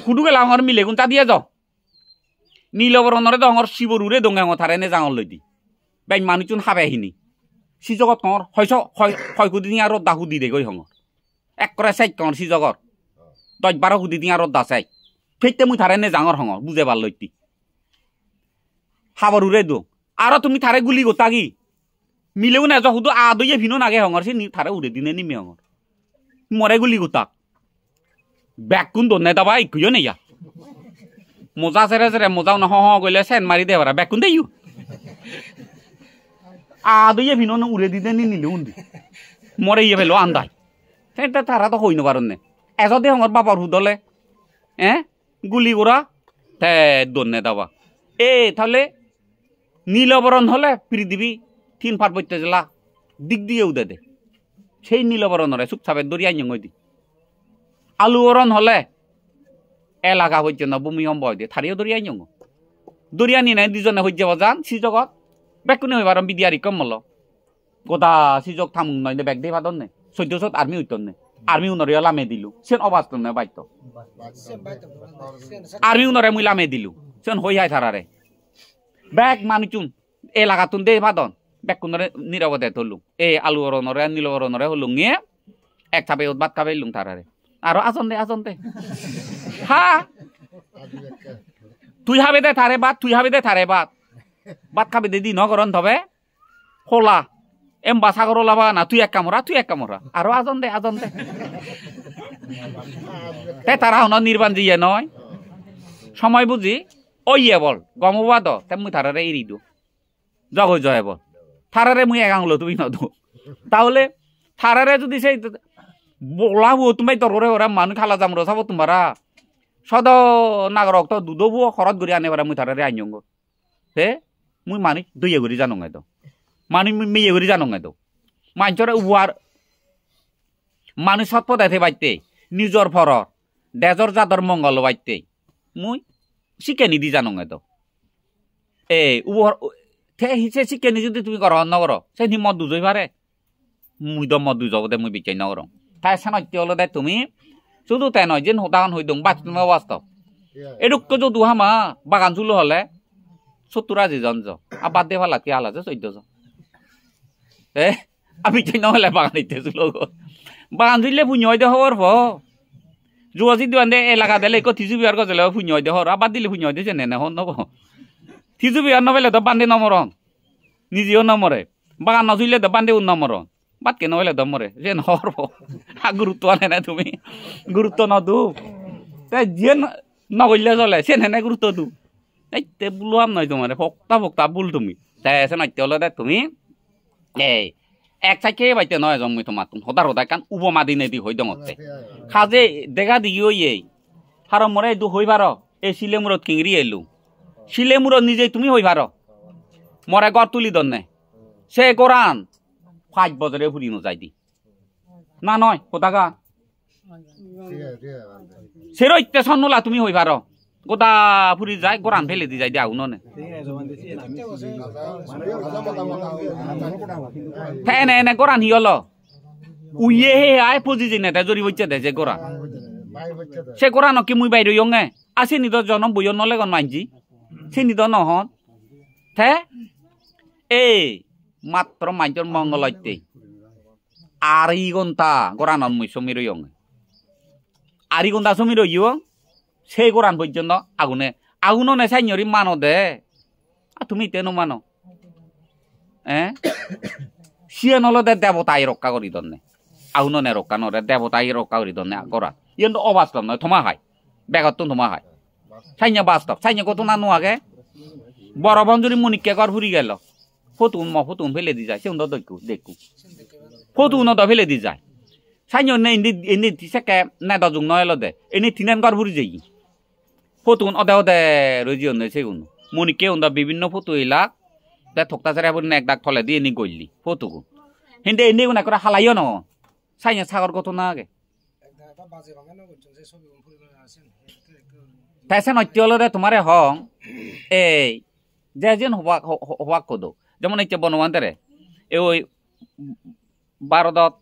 হুদু গেলা হঙর মিলে গুণ তা দিয়ে যাও নীলবৰণৰে দঙৰ শিৱৰুৰে দঙে থাৰে নে জাঙৰ লৈ দি বাই মানুহচোন হাবে আহিনি সিজগত কঙৰ হয়কুদি দিয়া ৰদ্দা সুধি দে গৈ হঙৰ একৰে চাইক কঙৰ সিজগৰ 10-12 সুধি দিয়া ৰদ্দা চাইক ফেইতে মই থাৰে নে জাঙৰ হঙৰ বুজে ভাল লৈ দি হাবৰুৰে দো আৰু তুমি থাৰে গুলি গোটা কি মিলেও না যহুদু আদয়ে ভিনো নাগে হঙৰ সি থাৰে উৰে দিনে নিমে হঙৰ মৰে গুলি গোটা বেক কোন দনে দাবা ইকুয় নেয়া মোজা চেরে চেরে মোজাও না গলে সেন মারি দে বারা বেকুন দেইউ আদয়ে ভিনো না উড়ে দিতে নি নিলে উন্দি মরে ইয়ে ফেলো আন্দাই সেটা তারা তো হইনো পারনে এজদে হঙর বাবার হুদলে গুলি করা তে দনে দাবা তাহলে নীলবরণ হলে পৃথিবী 3 ফাট বইতে জেলা দিক দিয়ে উদে দে সেই নীলবরণরে চুপচাপে দরিয়া নিয়ে দি আলুবরণ হলে এলাকা হইছে না ভূমিকম্প হয় থারিও দরিয়া নিয়ং দরিয়া নি নাই দুজনে হইছে বাজান সিজগত বেকুনি হইবার বিদিয়ারি কমল গোদা সিজক থামুং নয় বেগ দে ভাদন নে 1400 আর্মি হইতন নে আর্মি উনরে লামে দিলু সেন অবাস্তব নে বাইত আর্মি উনরে মুই লামে দিলু সেন হই হাই থারারে বেগ মানুচুন এলাকাতুন দে ভাদন বেকুনরে নিরবদে ধরলু আলুবরণরে নীলবরণরে হলুঙে এক থাপে বাদ খাবে লুং থারারে আর আসন দে হা তুই হাবে দে থারে বাত খাবে দে দি নগরন তবে খোলা বাসা করো লাবা না তুই এক কামরা আর আজন দে তে তারা হন নির্বাণ দিয়ে নয় সময় বুঝি ওইয়ে বল গমবাদ তে মুই থারারে এরি দু জগই জয় বল থারারে মুই এগাংলো তুমি নদু তাহলে থারারে যদি সেই বলাবো তুমি তরে ওরা মানুষ খালা যাম রসাব তোমারা সদ নাগরক তো দুধবো খরচ করে আনে মুই থারে আইনগ হে মুই মানুষ দুইয়ে ঘুরি জানো তো মানুষ মেয়ে ঘুরি জানো তো মানুষরে উয়ার মানুষ সৎপথ আছে বাইতে নিজর ফরর দেজর জাদর মঙ্গল বাইতে মুই শিখে নিদি জানো তো উবর থে হিসে শিখে নি যদি তুমি কর নগর সে নি মদ দুজই পারে মুই তো মদ দুজব দে মুই বিচাই নগর তাই সানাইতে হলো দে তুমি শুধু তাই নয় যেন হতাহন হই দং বাস্তব বাস্তব এডুককে যদি হামা বাগান চুলো হলে 70-80 জন আর বাদ দিয়ে ভালা কি আলা 14 জন আমি চাই নহলে বাগান দিতে চুলো বাগান চুলে পুঞ্জয় দে হওয়ার ভ জুয়াছি দিওয়ান দে এলাকা দিলে থিজু বিয়ার গজলে পুঞ্জয় দে হর আবার দিলে পুঞ্জয় দিয়ে চেনে হন নব থিজু বিয়ার নবেলে তো বান্ধে নমরন নিজেও নমরে বাগান নচুলে তো বান্ধেও নমরন বাদ কে নহলে দমরে যে নহরব গুরুত্ব আনে না তুমি গুরুত্ব নদু তাই যে নগলে চলে সে নে গুরুত্ব দু এই তে বুলাম নয় তোমার ফক্তা বুল তুমি তাই আছে নাইতে হলে দে তুমি এক চাইকে বাইতে নয় জন্মই তোমার হদার কান উপমা দিনে দি হই দঙতে খাজে দেখা দি ওই হার মরে দু হই ভার এই শিলেমুরত কিংরি এলু শিলেমুরত নিজে তুমি হই ভার মরে গড় তুলি দনে সে কোরআন 5 বছরে ফুরিনো যাই দি না নয় কোথাকা সেরো ইত্যে সন্নলা তুমি হই পারো গোটা ফুরি যায় গোরান ফেলে দি যাই দি আগুন নে এনে গোরান হিয়ল উইয়ে হে আয় পুজি জিনে তে জরি বইছে দে যে গোরা সে গোরান কি মুই বাইরে ইয়ঙে আসি নি তো জনম বইয় নলে গন মানজি সিনি তো নহন থে মাত্র মাইজর মঙ্গলতে 2 ঘন্টা গোরানন মুই সমির ইয়ং 2 ঘন্টা সমির ইয়ং সেই গোরান পর্যন্ত আগুনে সাইনরি মানো দে তুমি তেনো মানো সিয়ান হলদে দেবতাই রক্ষা করি দন্নে আহুননে রক্ষা নরে দেবতাই রক্ষা করি দন্নে করা ইয়ন অবাস্তব নয় থমা হয় বেগত থমা হয় সাইnya বাস্তব সাইnya কত না নোয়াগে বড় বঞ্জুরি মনিকে ঘর ফুরি গেল ফতুন ফেলে দি যায় সে দেখু দেখু ফতুন ফেলে দি যায় সাইnya নে ইনি সেকে না দজুং নয় লদে ইনি তিনেন ঘর ফুরি যাই ফতুন অদে রইজিও নে সেগুন মনিকে বিভিন্ন ফটো ইলা তে থকতা সারা বনে এক দাগ থলে দিয়ে নি গইলি ফতুকু হিন্দে ইনি গুনা করে হালাইও ন সাইnya সাগর কত না আগে তাইছে নত্যলরে তোমারে হং এই যে যেন হওয়াক কদো যেমন এই বনবান্তরে ওই বারদত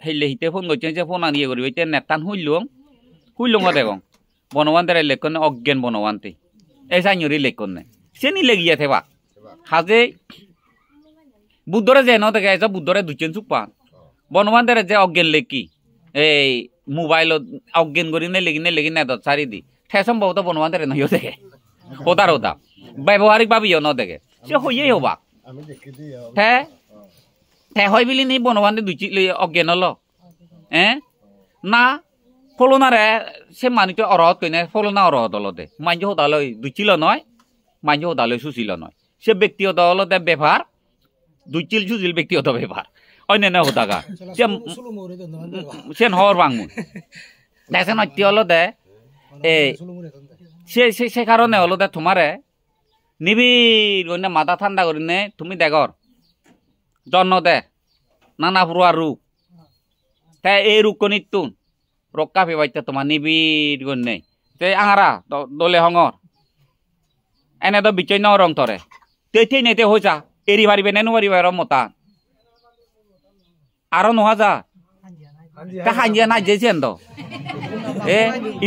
হেলে হিতে ফোন করছে যে ফোন আনিয়ে করি ওইতে নেতান হুইলুং দেখো বনবান্তরে লেখন অজ্ঞান বনবান্তে এই সাইনরি লেখন সে নিলে গিয়ে থেবা হাজে বুদ্ধরে যে ন দেখে এসব বুদ্ধরে দুচেন চুপা বনবান্তরে যে অজ্ঞান লেখি এই মোবাইলত অজ্ঞান করি লেগি নেদত চারি দি ঠেসম বহুত বনবান্তরে নহিও দেখে ওদা ব্যবহারিক ভাবিও ন দেখে সে হইয়েই হবা ঠে হয় বলি নি বনবান্তে দুচি অজ্ঞান হল না ফলনারে সে মানুষটা অরহত কইনে ফলনা অরহত হলতে মাঞ্জ হতালয় দুচিল নয় মাঞ্জ হতালয় সুচিল নয় সে ব্যক্তিগত হলতে ব্যবহার দুচিল সুচিল ব্যক্তিগত ব্যবহার অন্যান্য হতাকা সে হর বাংমুন দেখেন অতি হলতে সে কারণে হলতে তোমারে নিবিড় মাথা ঠান্ডা করিনে তুমি দেখর জন্ম দে নানা ফুয়া রোগ তাই এই রোগ কনিতুন রক্ষা পেবাইতে তোমার নিবিড় গণ্যে তে আঙারা দলে হঙর এনে তো বিচয় ন রং তরে তেই নেতে হইছা এরি পারিবে নেনু পারিবে আর মতা আরো নোহা যা তা হাঞ্জিয়া না যেছেন তো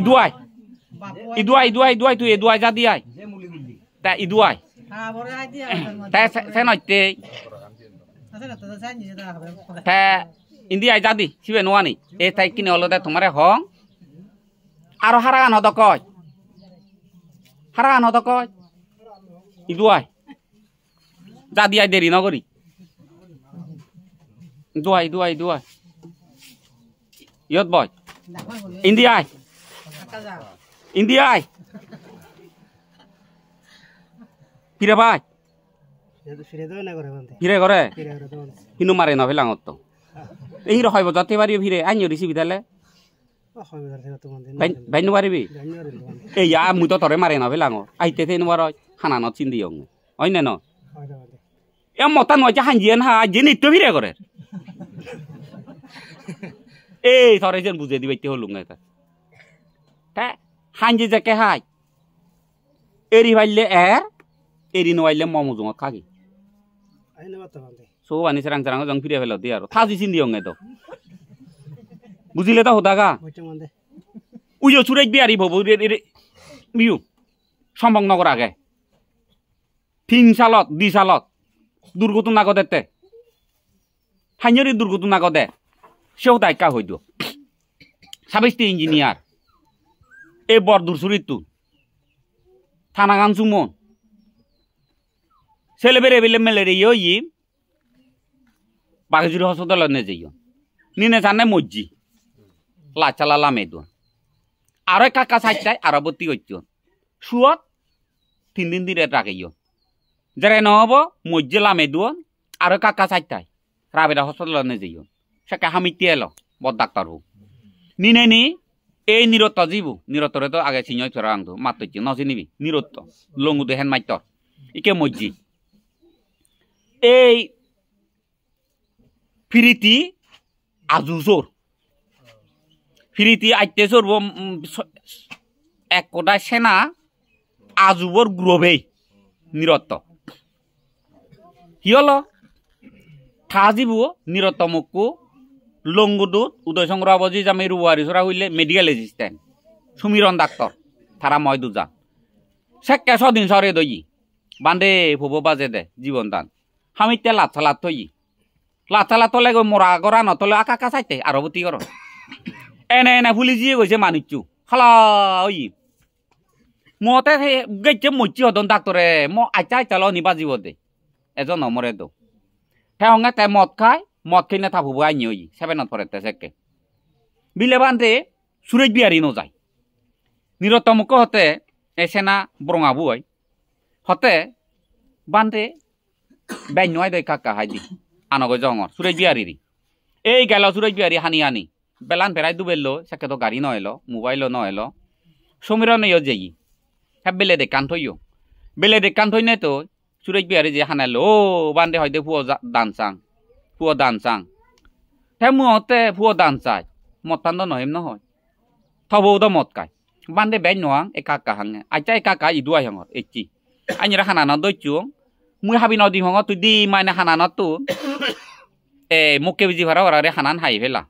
ইদুয়াই তুই ইদুয়াই যা দিয়াই তা ইদুয়াই তা সে নইতে তা ইন্দিয়াই যা দি সিবে নোয়ানি এই তাই কিনে হলো দে তোমারে হং আরো হারাগান হত কয় ইদুয়াই যা দিয়াই দেরি নগরি দুয়াই ইয়ত বয় ইন্দিয়াই ফিরে ভাই ফিরে করে হিনু মারে না ফেলাঙত তো এই হয় যাতে পারি ফিরে আইন রিসিবি তাহলে বাইন পারিবি এই মুই তো তরে মারে না ফেলাঙ আইতে থেন বার খানা ন চিন্দি অন্য ন এ মতা নয় যে হাঞ্জিয়ান হা যে নিত্য ফিরে করে এই থরে যেন বুঝে দিবাইতে হলুম না তা হাঞ্জি যাকে হাই এরি ভাইলে এরি নইলে মমজুঙত খাগি সো আনি সেরাং জং ফিরে ফেল দি আর থাজি চিন্দি অঙ্গে তো বুঝিলে তো হোদাগা উইও চুরাই বিয়ারি ভবু বিউ সম্ভব নগর আগে 3 সালত 2 সালত দুর্ঘটনা গদেতে হাইনরি দুর্ঘটনা গদে সেও দায়িকা হইদ 26টি ইঞ্জিনিয়ার এ বরদুর সুরিতু থানাগান সুমন ছেলে বেড়ে বেলে মেলেরিয়া ই বাগজুরি হাসপাতাল নে যাইও নিনে জানে মজ্জি লাচালা লামে দোন আরো কাকা সাইটাই আরো ভর্তি করছো সুয়ত 3 দিন দিরে রাখাইও যারা নহব মজ্জি লামে দোন আরো কাকা সাইটাই রাবেরা হাসপাতাল নে যাইও সেকে হামিতে এলো বদ ডাক্তার হো নিনে নি এই নিরত্ত জীবু নিরত্তরে তো আগে চিনিয় চড়া আংতো মাত্র নচিনিবি নিরত্ত লঙ্গুতে হেন মাইতর ইকে মজ্জি এই ফিরিতি আজুজোর ফিরিতি আইতে চড়ব এক কোটা সেনা আজুবর গ্রোভেই নিরত্ত কি হলো থাজিবু নিরত্ত মুকু লঙ্গুদুত উদয় সংগ্রহ বজি জামি রুয়ারি সরা হইলে মেডিকেল এসিস্ট্যান্ট সুমিরন ডাক্তার তারা ময় দুজা সেকে সদিন সরে দই বান্ধে ভুবো বাজে দে জীবন দান হামিতে লাথালাত থই লাথালাত তলে গৈ মরা গড়া নতলে আকা আকা চাইতে আরবতী কর এনে ফুলি জিয়ে গৈছে মানুষু খালা ওই মতে গেছে মচ্ছি হদন ডাক্তরে ম আইচা আইচাল নিবা জীব দে এজন নমরে দো হঙ্গে তে মদ খায় মদ খেয়ে থাপুবো আইনি ওই 7 পরেতে সেকে বিলে বান্ধে সুরেশ বিহারি ন যায় নিরতমুখ হতে এসেনা ব্রঙাবু হয় হতে বান্ধে বেন্য হয় দই কাকা হাই দি আনগো জঙর সুরেশ বিহারি এই গেল সুরেশ বিহারি হানি আনি বেলান ফেরাই দুবেললো সেকে তো গাড়ি নহেলো মোবাইলও নহেলো সমীর নইও যেই হ্যাঁ বেলে দে কান থইও বেলে দে কান থই নাই তো সুরেশ বিহারি যে হানাইলো ও বান্ধে হয়তো ফুয়া দান চাং হ্যাঁ মুহতে ফুয়া দান চাই মদ পান তো নহিম নহয় থবো তো মদ কাই বান্ধে বেন নোয়াং এ কাকা হাঙে আইচা এ কাকা ইদুয়াই হাঙর এচি আইনিরা হানানো দই চুং মুই হাবি নদী হঙ তুই দি মাইনে হানানো তু এ মুকে বিজি ভাড়া ওরা রে হানান হাই ফেলা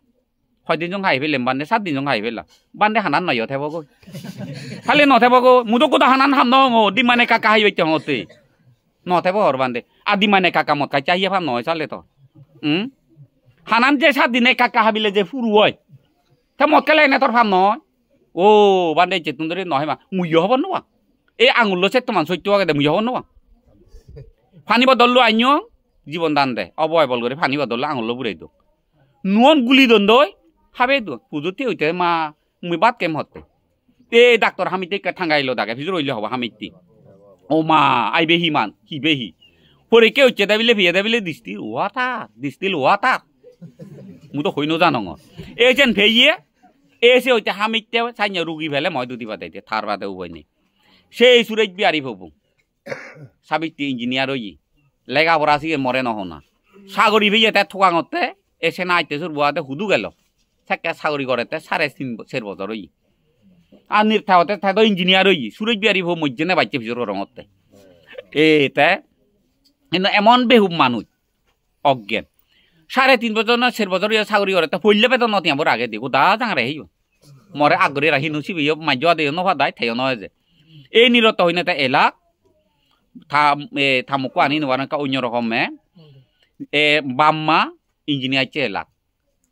কয়দিন জং হাই ফেলেম বান্ধে 7 দিন জং হাই ফেলা বান্ধে হানান নয় থেব গো খালি নথেব গো মুদো কোথা হানান হাম নঙ দি মানে কাকা হাই হইতে হতে নথেব হর বান্ধে আদি মানে কাকা মত কাই চাইয়া ফাম নয় চালে তো হানান যে 7 দিনে কাকা হাবিলে যে ফুরু হয় তা মত কেলে এনে তোর ফাম নয় ও বান্ধে চেতুন ধরে নয় মা মুইও হব নোয়া এই আঙুল সে তোমার সত্য আগে দে মুইও হব নোয়া ফানি বদললো আইনিও জীবন দান দে অবয় বল করে ফানি বদললো আঙুল বুড়াই দো নুয়ন গুলি দন দই হাবে দো পুজোতে হইতে মা মুই বাদ কেম হতে এ ডাক্তার হামিতে ঠাঙ্গাইলো দাগে ভিজর হইলে হব হামিতি ও মা আইবে হিমান হিবেহি পরে কে হচ্ছে দাবিলে ভিয়ে দাবিলে দিস্তিল ওয়াটার মু তো হইনো জানো এ যেন ভেইয়ে এসে হইতে হামিতে সাইন্য রুগী ফেলে মই দুটি বাদাইতে থার বাদে উভয় নেই সেই সুরেশ বিহারি হবু সাবিত্রী ইঞ্জিনিয়ার হই লেগা পড়া শিখে মরে নহনা সাগরী ভেইয়ে তার ঠোকাঙতে এসে না আইতে সুর বুয়াতে হুদু গেল সেকে সাগরী করেতে 3.5 বছর হই আর নির্থাওতে তাই তো ইঞ্জিনিয়ার হই সুরেশ বিহারি হবু মজ্জেনে বাইতে ভিজর রঙতে এতে কিন্তু এমন বেহুব মানুষ অজ্ঞান 3.5 বছর না 4 বছর সাগরী করেতে পড়লে পেতো নতিয়া বড় আগে দিও দা জাঙরে হইব মরে আগ্রে রাখি নুসি বিও মাইজা দিও নভা দাই থাইও নয় যে এই নিরত হইনে তা এলাক থামুকো আনি নবানকা অন্য রকমে বাম্মা ইঞ্জিনিয়ার চে এলাক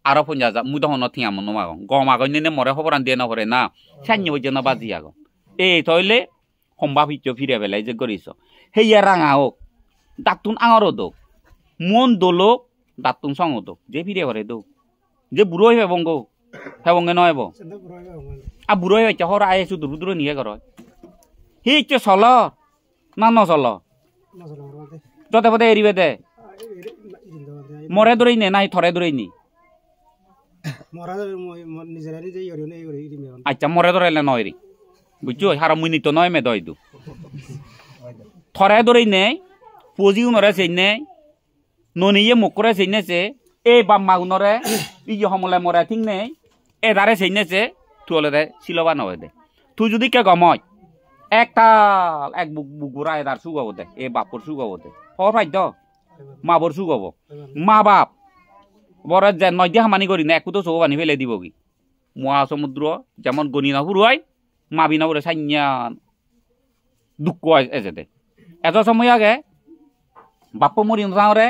আরো পঞ্জা মুদ হন থিয়াম নমাগন গম আগনে মরে খবরান দিয়ে নভরে না সান্য বইজন্য বাজি আগন এই তইলে সম্ভব হিচ ফিরে বেলাই যে করিস হেইয়া রাঙা হোক দাঁতুন আঙর দোক মন দোলক দাঁতুন সঙ্গ দোক যে ফিরে ভরে দোক যে বুড়ো হইবে বঙ্গ হেবঙ্গে নয়ব আর বুড়ো হইছে হর আয় শুধু রুদ্র নিয়ে কর হিচ চল না নচল যতে পথে এরিবে দে মরে দৌড়াই নে নাই থরে দৌড়াই নি আচ্ছা মরে দৌড়াইলে নয়রি বুঝছো হারা মুই নিত নয় মে দইদু থরে দৌড়াই নে পুঁজিও নরে সেই নে ননিয়ে মুখ করে সেই নেছে এই বাম্মা উনরে ইয়ে সমলে মরে ঠিক নেই এ দারে সেই নেছে তুলে দে সিলবা নয় দে তুই যদি কে গময় একটাল এক বুকুরা এদার সুগাব দে এ বাপর সুগাব দে হর ফাইদ মা বর সুগাব মা বাপ বড় যে নয় দিয়ে হামানি করি না একু তো চৌ বানি ফেলে দিব কি মহাসমুদ্র যেমন গণি না হুরুয়াই মা বিনা বলে সাইয়া দুঃখ এসে এত সময় আগে বাপ মরি নাওরে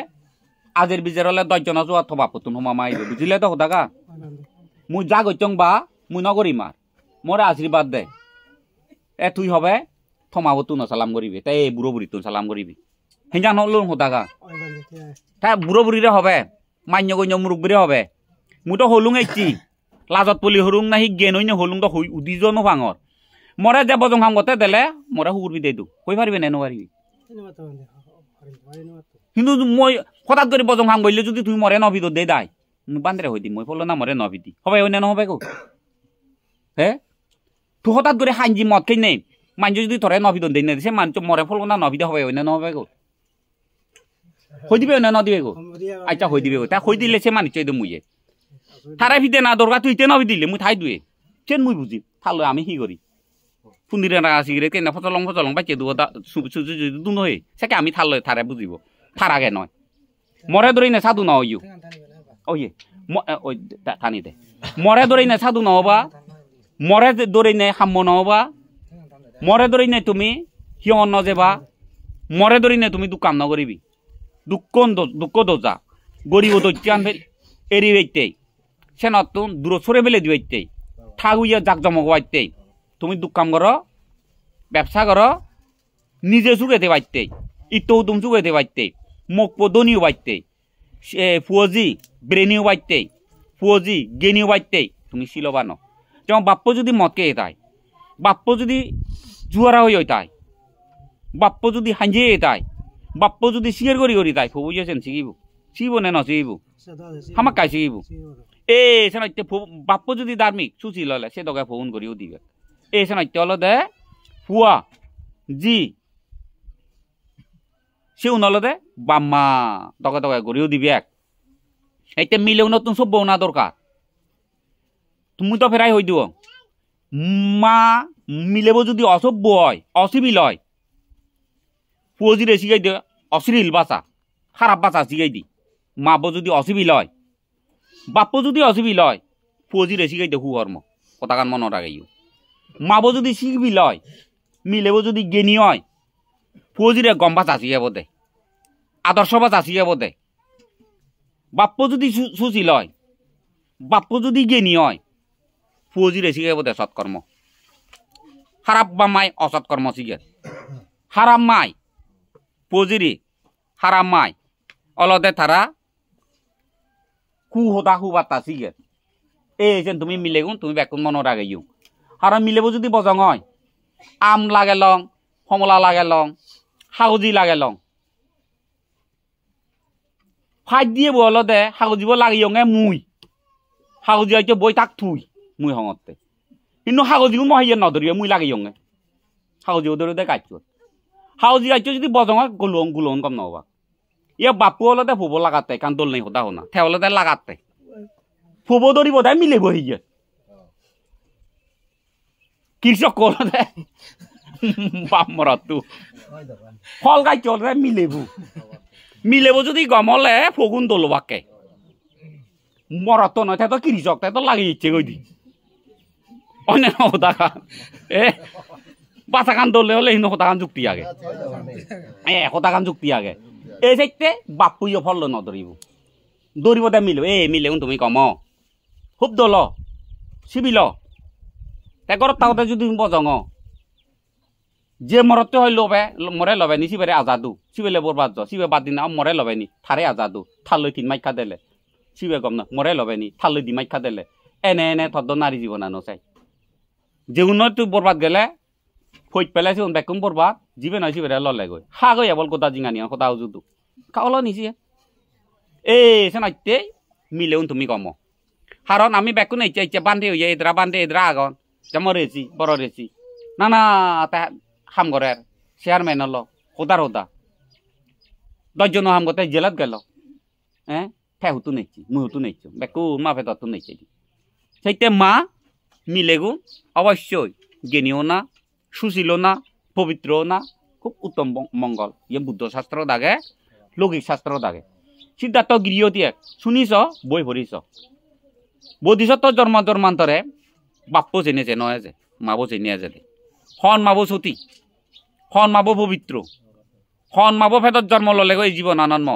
আজের বিজের হলে 10 জন আছো অথবা বাপ তুমি মামা আইবে বুঝিলে তো হোদাগা মুই যা গইচং বা মুই নগরি মার মোরে আশীর্বাদ দে এ তুই হবে থমাব তুই সালাম করিবি তাই এই বুড়ো বুড়ি তুই সালাম করিবি হিঞ্জান হল হোদাগা তা বুড়ো বুড়িরে হবে মান্য গণ্য মুরুব্বীরে হবে মু তো হলুং এচি লাজত পলি হলুং না জ্ঞান হইনে হলুং তো উদিজনো ভাঙর মরে যে বজং হাম গতে দেলে মরে হুরবি দে দু হই পারিবি না নোৱাৰিবি কিন্তু মই হঠাৎ করে বজং হাম গইলে যদি তুমি মরে নবি দে দাই বান্ধরে হই দি মই ফলো না মরে নবি দি হবে হইনে নহবে গো হে তু হঠাৎ করে হাঞ্জি মদ খাই নেই মাঞ্জ যদি ধরে নবি দে নে সে মাঞ্চ মরে ফলো না নবি দে হবে হইনে নহবে গো হই দিবে না নদিবে গো আচ্ছা হই দিবে তা হই দিলে সে মানি চই দে মুইয়ে তারা ভিদে না দরকার তুই তে নবি দিলে মুই থাই দুয়ে চেন মুই বুঝি থালো আমি কি করি ফুন্দিরে না সিগরে কেনা ফচলং বাইচে দুও দু নয় সেকে আমি থাল থারে বুঝিব থার আগে নয় মরে দৌড়ি না সাধু না হইও ওই ওই টানি দে মরে দৌড়ি না সাধু নহবা মরে দৌড়ি না হাম্ম নহবা মরে দৌড়ি না তুমি হিয়ন নজেবা মরে দৌড়ি না তুমি দুকাম নকরিবি দুঃখ দোজা গরিব দৈত্যান এরি বাইতে সে নতুন দূর সরে বেলে দিবাইতে ঠাগুইয়া জাক জমক বাইতে তুমি দুঃখাম করো ব্যবসা করো নিজে চুকাইতে পারতে ইটো তুমি চুকাইতে পারতে মুখ পদনিও পারতে ফুয়জি ব্রেনিও বাইতে ফুয়জি গেনিও বাইতে তুমি শিলবা ন যেমন বাপ্প যদি মদকে এটাই বাপ্প যদি জুয়ারা হয়ে তাই বাপ্প যদি হাঞ্জে তাই বাপ্প যদি শিয়ার করি তাই ফুবু যেছেন শিখিব শিব নে নচিব হামাক কাই শিখিব সেনাইতে বাপ্প যদি ধার্মিক চুচি ললে সে দগায় ফোন করিও দিবে সেনাইতে হলো দে ফুয়া জি সেও নলদে বাম্মা দগা দগায় করিও দিবে এক এইতে মিলেও নতুন সব বউনা দরকার তুমি তো ফেরাই হই দিও মা মিলেব যদি অসভ্য হয় অসিবিল হয় ফুয়জিরে শিখাই দে অশ্লীল বাসা খারাপ বাসা শিখাই দি মাব যদি অসিবিল হয় বাপ্প যদি অসিবিল হয় ফুয়জিরে শিখাই দে সুকর্ম কথাকান মনে রাখাইও মাব যদি শিখবিল হয় মিলেব যদি জ্ঞানী হয় ফুয়জিরে গম বাসা শিখাব দে আদর্শ বাসা শিখাব দে বাপ্প যদি সুশীল হয় বাপ্প যদি জ্ঞানী হয় ফুয়জিরে শিখাব দে সৎকর্ম খারাপ বা মাই অসৎকর্ম শিখে হারাম মাই ফুয়জিরি হারাম মাই অলদে তারা কুহতা কুবার্তা শিখে যেন তুমি মিলেগুন তুমি বেকুন মনে রাখাইও হারাম মিলেব যদি বজং হয় আম লাগে লং কমলা লাগে লং হাউজি লাগে লং ফাইট দিয়ে বলদে হাউজিব লাগিয়ঙে মুই হাউজি হয়তো বই তাক থুই মুই হঙতে কিন্তু হাউজিও মহিয়ে নধরিয়ে মুই লাগিয়ঙে হাউজিও ধরে দে কাটছ হাউজি আইছো যদি বজং হয় গুলন গুলন কম নহবা ইয়া বাপু হলদে ফুব লাগাতে কান দল নেই হতা হোনা থে হলদে লাগাতে ফুব ধরিব দে মিলেব হিয়ে কৃষক হলদে বাপ মরাতু ফল গাইছ হলদে মিলেব যদি গমলে ফগুন দলবাকে মরত নয় তো কৃষক তাই তো লাগি ইচ্ছে কই দি অন্য হতা খান বাসা কান দলে হলে হিন হতা খান যুক্তি আগে হতা খান যুক্তি আগে এই চাইতে বাপুইও ফল নধরিব দৌড়িব দে মিলো মিলেও তুমি কম খুব দল সিবিল ঘৰত থাকোঁতে যদি বজং যে মরতে হয় লবে মরে লবে নি সিবারে আজাদু সিবেলে বরবাদ সিবে বাদ দিন মরে লবে নি থারে আজাদু থালৈ তিন মাইখা দেলে সিবে গম না মরে লবে নি থালৈ দি মাইখা দেলে এনে এনে থদ নারী জীবন আনো চাই যেউন তুই বরবাদ গেলে ফৈত পেলাইছে বেকুম বরবাদ জিবে নয় সিবেরে ললে গই হা গই এবল কথা জিঙানি কথা উজুদু কাওল নিছি সেনাইতে মিলেউন তুমি কম কারণ আমি বেকুন ইচ্ছা বান্ধে হইয়া এদরা আগন যেমন রেছি বড় রেছি না না তা হাম করে চেয়ারম্যান হলো হোদা 10 জন হাম করতে জেলত গেল হুতু নেছি মুই হুতু নেছি বেকু মা ভেতর নেছি সেইতে মা মিলেগু অবশ্যই জ্ঞানীও না সুশীল না পবিত্র না খুব উত্তম মঙ্গল ইয়ে বুদ্ধ শাস্ত্র দাগে লৌকিক শাস্ত্র দাগে সিদ্ধার্থ গিরিও দিয়ে শুনিছ বই ভরিছ বোধিসত্ব জন্মান্তরে বাপ্প চেনেছে নয় যে মাবো চেনিয়া যে হন মাবো সতী হন মাবো পবিত্র হন মাবো ভেদত জন্ম ললে এই জীবন আনন্দ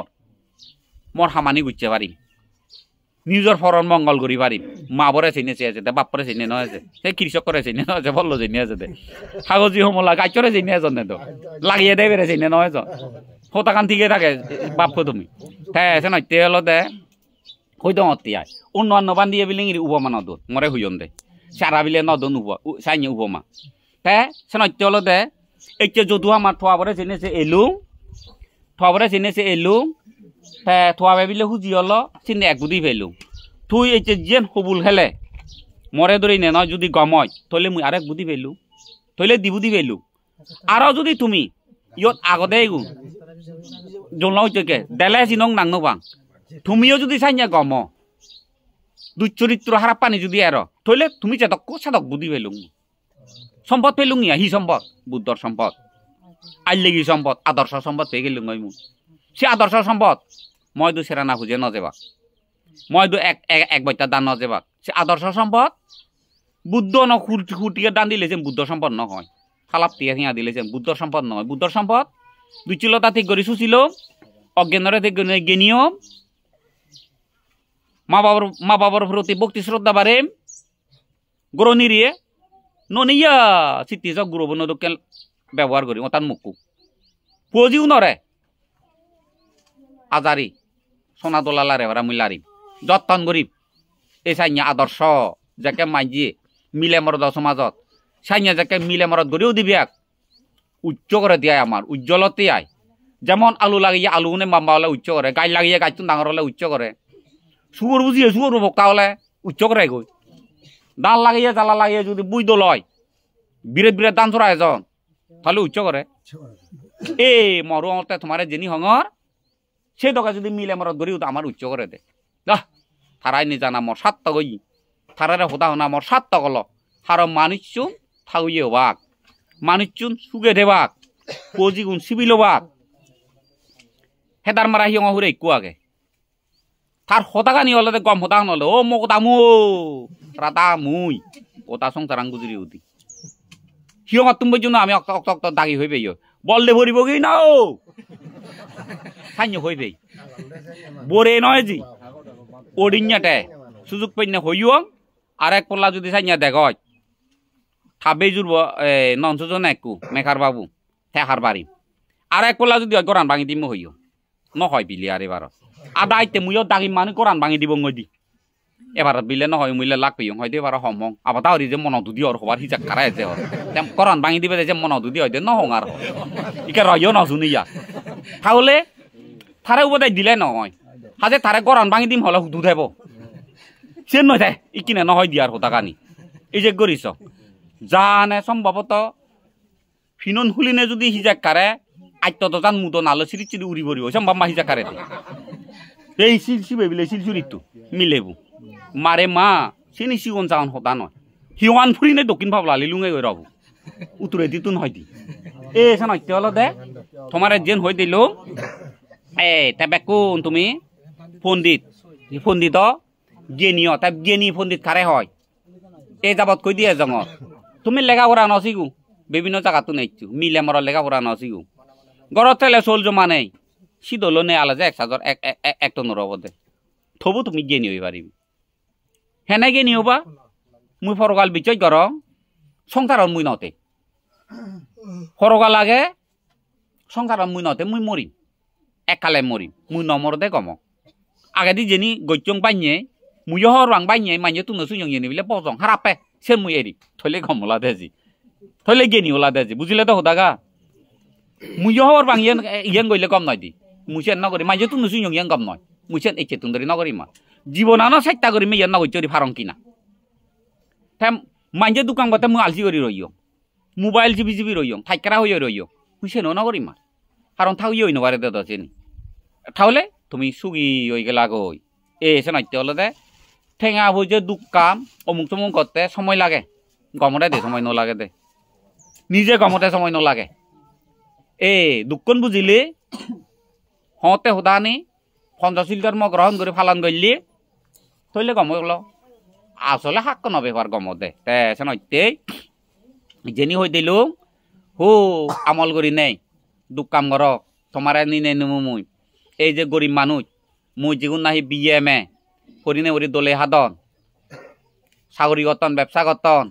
মর হামানি গুচ্ছে পারিম নিজের ফরন মঙ্গল করি পারিম মাবরে চেনেছে আছে বাপরে চেনে নয় যে সেই কৃষক করে চেনে নয় যে বললো চেনে আছে দে কাগজি সমলা গাছরে চেনে আছে তো লাগিয়ে দেয় বেড়ে চেনে নয় যে হতাকান ঠিকই থাকে বাপ্প তুমি আছে নয় তে হলো দে হইতো মতিয়ায় অন্য বান্ধিয়ে বিলিং উপমা নদন মরে হইন দে সারা বিলে নদন সাইনি উপমা সে নয় হলো দে এই যদু আমার থোয়াবরে চেনেছে এলুং থোয়াবে বিলে হুজি হলো চিন্তা এক বুদ্ধি ফেলুং তুই এই যেন সবুল খেলে মরে ধরি নে নয় যদি গময় তলে মুই আরেক বুদ্ধি ফেলু তলে বুদ্ধি ফেলু আরো যদি তুমি ইয়ত আগতে এগুন জল হইতে দেলে চিনং নাংনো বাং তুমিও যদি চাইনা গম দুচরিত্র হারাপ পানি যদি এর তলে তুমি চেতক বুদ্ধি ফেলুং সম্পদ ফেলুং হি সম্পদ বুদ্ধর সম্পদ আইলেগি সম্পদ আদর্শ সম্পদ পেয়ে গেলুং মু সে আদর্শ সম্পদ মই দু সেরা না খুঁজে নজেবা মই দু এক বৈতার দান নজেবা সে আদর্শ সম্পদ বুদ্ধ ন খুঁটিকে দান দিলেছেন বুদ্ধ সম্পদ নহয় খালাপ টিয়া ঠিয়া দিলেছেন বুদ্ধর সম্পদ নহয় বুদ্ধর সম্পদ দুচিলতা ঠিক করি সুছিল অজ্ঞানরে ঠিক জ্ঞানীয় মা বাবার প্রতি ভক্তি শ্রদ্ধা বাড়ে গরু নিরিয়ে ননিয়া চিত্তি যাক গুরু বনদকে ব্যবহার করি তার মুখু পুঁজিও নরে আজারি সোনা দোলালারে ওরা মুই লারিম যত্ন গরিব এই সাইয়া আদর্শ যাকে মাইজি মিলে মরদ সমাজত সাইয়া যাকে মিলে মরদ গড়িও দিবি এক উচ্চ করে দিয়ায় আমার উজ্জ্বলতে আয় যেমন আলু লাগিয়ে আলু নে মাম্বা হলে উচ্চ করে গাছ লাগিয়ে গাছটো ডাঙর হলে উচ্চ করে সুগর বুঝিয়ে সুগর ভোক্তা হলে উচ্চ করে গই ডাল লাগিয়ে জ্বালা লাগিয়ে যদি বুঝ লয় বিরাট বিরাট দান চড়া এজন তাহলে উচ্চ করে এই মরুতে তোমার জেনি হঙর সেই টকা যদি মিলে মরদ গড়িও আমার উচ্চ করে দে তারাই নিজানা মর সাত গই তারারে হোদা হনা মর সাত গল হার মানুষচুন থাউয়ে বাক মানুষচুন সুগে দেবাক পজিগুন সিবিল বাক হেদার মারা হিয়ং হুরে একু আগে তার হতাগানি হলে গম হতা হলে ও মোক দামু রাতা মুই ওটা সংসারাং গুজরি উদি হিয়ং তুমি জন্য আমি অক্ত অক্ত অক্ত দাগি হইবে বললে ভরিব কি না ও সাইন্য হইবে বরে নয় জি ওডিኛটে সুযোগ পাইনা হইও আর এক পল্লা যদি সাইন্য দেখ থাবে জুরব ননসজন একু মেঘার বাবু হেখার বাড়ি আর এক পল্লা যদি গরান ভাঙি দিম হইও নহয় বিলে আর এবার আদা আইতে মুইও দাগি মানুষ গরান ভাঙি দিব দি এবার বিলে নহয় মুইলে লাগ পেয়ে হয়তো এবার হম আবার তাহলে যে মন দুদি আর হবার হিজাক কারাই আছে গরান ভাঙি দিবে যে মন দুদি হয়তো নহং আর ইকে রহিও নজুনি ইয়া তাহলে তারে উপাদায় দিলে নহয় হাজে তারে গরান ভাঙি দিম হলে দুধ হেব সে নয় যায় ইকিনে নহয় দিয়ার হতা কানি এই যে করিস জানে সম্ভবত ফিনন হুলিনে যদি হিজাক কারে আইত তো জান মুতো নালো সিরি চিরি উড়ি ভরিব সম্ভব মা হিজাক কারে এই সিলসিবে বিলে সিলসুরিতো মিলেবু মারে মা সিনি সিগন যাওন হতা নয় হিওয়ান ফুরিনে দক্ষিণ ভাবলা লিলুঙে গই রবু উত্তরে দিতুন হয় দি এ সে নয় হলো দে তোমার যেন হয়ে দিল এ তবে কোন তুমি পণ্ডিত জ্ঞানীয় তা জ্ঞানী পণ্ডিত কারে হয় এই যাবত কৈ দিয়ে জঙ তুমি লেখাপড়া নচিগু বিভিন্ন জায়গাতো নেইছো মিলে মর লেখাপড়া নচিগু ঘরত তেলে চল জমা নেই সিদলো নে আলা যে এক সাজর এক তো নরবদে তবু তুমি জ্ঞানী হয়ে পারিবি হেনে জ্ঞানী হবা মুই ফরগাল বিচয় গর সংসারত মুই নতে ফরগাল লাগে সংসারত মুই নতে মুই মরিম এককালে মরিম মুই নমরদে কম আগে দি যেনি গজ্জং পাইয়ে মুইও হরবাং পাইয়ে মাইয়ে তুনো সুইং যেনি বিলে পজং হারাপে সে মুই এরি থলে গমলা দেজি থলে জ্ঞানী ওলা দেজি বুঝিলে তো হোদাগা মুইও হরবাং ইয়েন গইলে কম নয় দি মুইসেন নগরি মাইয়ে তুনো সুইং ইয়েন কম নয় মুইসেন একে তুন্দরি নগরি মা জীবনানো চেষ্টা করি মেয়ের নগরি ফারং কিনা তাই মাইয়ে দোকান গতে মুই আলসি করি রইও মোবাইল জিবি জিবি রইও থাইকেরা হইয়া রইও মুইসেনও নগরি মা কারণ থাউই হই নবারে দে দছেনি তাহলে তুমি সুগি হই গেলা গই এসে নইতে হলো দে ঠেঙা বই যে দুঃখ কাম অমুক তমুক করতে সময় লাগে গমতে দে সময় নলাগে দে নিজে গমতে সময় নলাগে এ দুঃখন বুঝিলে হতে হোদানি পঞ্চশীল ধর্ম গ্রহণ করে ফালান করলি তৈলে গম গেল আসলে হাক নবেবার গমতে সে নইতে যেনি হই দিল হো আমল করি নেই দুঃখ কাম কর তোমার নিনে নিমু মুই এই যে গরিব মানুষ মুই যেগুন নাহি বিয়ে এমে করি নে ওরি দলে হাদন চাকরি গতন ব্যবসা গতন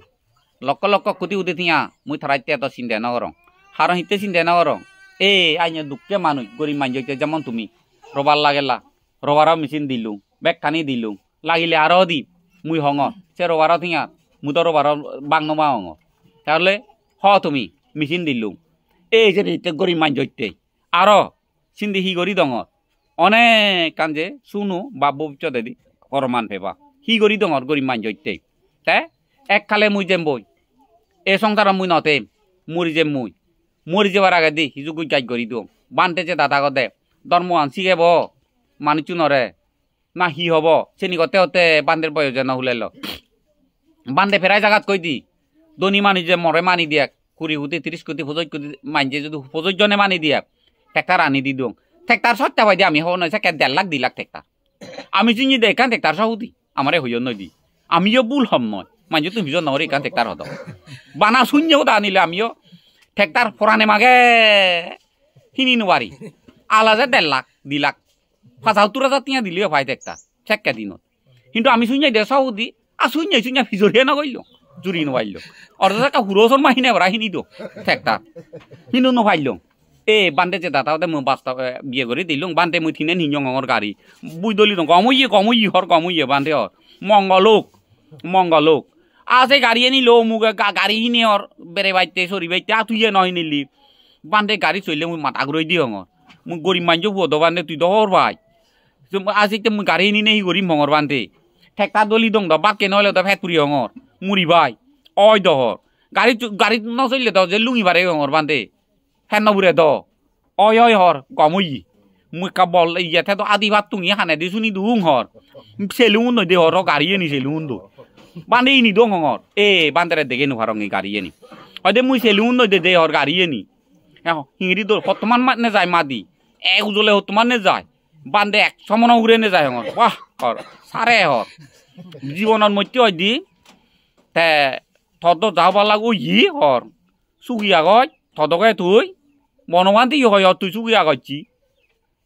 লক্ষ লক্ষ কোটি উঠি থিয়া মুই থারাইতে এত চিন্তা নগরং হার হিতে চিন্তা নগরং এই আইনে দুঃখে মানুষ গরিব মানুষ যেমন তুমি রবার লাগেলা রবারও মেশিন দিলু বেগ কানি দিলু লাগিলে আরও দি মুই হঙ সে রবারও থিয়া মুই তো রবারও বাং নমা হঙ তাহলে তুমি মেশিন দিলু এই যে গরিব মানুষ আরও চিন্তি হি করি দঙ অনেক কাঞ্জে শুনু বা ভবিষ্যতে দি করমান ফেবা হি করি দঙর গরিব মানুষ তে এককালে মুই যেম বই এ সংসার মুই নতে মরি যাবার আগে দি হিজু গুই গাইড করি দিও বানতে যে দাদা গদে ধর্ম আনছি গেব মানুষ নরে না হি হব চেনি গতে হতে বান্ধের বয়স না হুলাইল বান্ধে ফেরাই জাগাত কই দি ধনী মানুষ যে মরে মানি দিয়াক 20 কোটি 30 কোটি 50 কোটি মানছে যদি 50 জনে মানি দিয়াক ট্রেক্টর আনি দি দিও ট্রেক্টর সত্যা ভাই দি আমি হব নয় 1.5 লাখ 2 লাখ ট্রেক্টর আমি চিনি দে কান ট্রেক্টর সহুদি আমারে হইও নয় দি আমিও ভুল হম নয় মানছে তুমি জন নরে কান ট্রেক্টর হদ বানা শূন্যও দা আনিলে আমিও ট্রেক্টর ফরানে মাগে হিনি নবারি আলাদা 1.5 লাখ 2 লাখ 75,000 টিয়া দিলিও ভাই ট্রেক্টর চেক্কা দিনত কিন্তু আমি শুনি দে সহুদি আর শুনি ফিজরিয়া না কইলো জুরি নবাইলো অর্থাৎ হুরোসন মাহিনে বরা হিনি দো ট্রেক্টর হিনু নভাইলো এ বান্ধে যে দাদাতে মই বাস্তা বিয়ে করে দিলুম বান্ধে মই থিনে হিঞ্জঙর গাড়ি বুই দলি দং কমই হর বান্ধে হর মঙ্গলোক আছে গাড়ি আনি লো মুখ গাড়ি কিনে হর বেড়ে বাইতে সরি বাইতে তুই নয় নিলি বান্ধে গাড়ি চললে মই মাথা ঘুরাই দিও হর মুই গরিব মানুষ বুধ বান্ধে তুই দহর ভাই আজি মুই গাড়ি নিনে হি গরিব মঙ্গর বান্ধে ঠেকা দলি দং বাকে নহলে ফেট পুরি হঙর মুড়ি ভাই অয় দহর গাড়ি নচললে দ যে লুঙি বারে হঙর বান্ধে ফেন নবুরে দ অয় হর কমই মুই কাবল ইয়াতে তো আদি ভাত তুঙি হানে দি শুনি দুং হর সেলুন নই দে হর গাড়ি নি সেলুন দো বান্ধে নি দং হঙর এ বান্ধে দেখে নো হারঙ্গি গাড়ি নি হয়তো মুই সেলুন নই দে হর গাড়ি নি হিঙরি দো হতমান নে যায় মাদি এক উজলে হতমান নে যায় বান্ধে 100 মন উড়ে নে যায় হঙর বাহ হর সারে হর জীবনের মধ্যে হয় দি তে থদ যাবা লাগো ই হর সুগি আগয় থদকে তুই বনবান্তি হয় তুই সুগি আগচ্ছি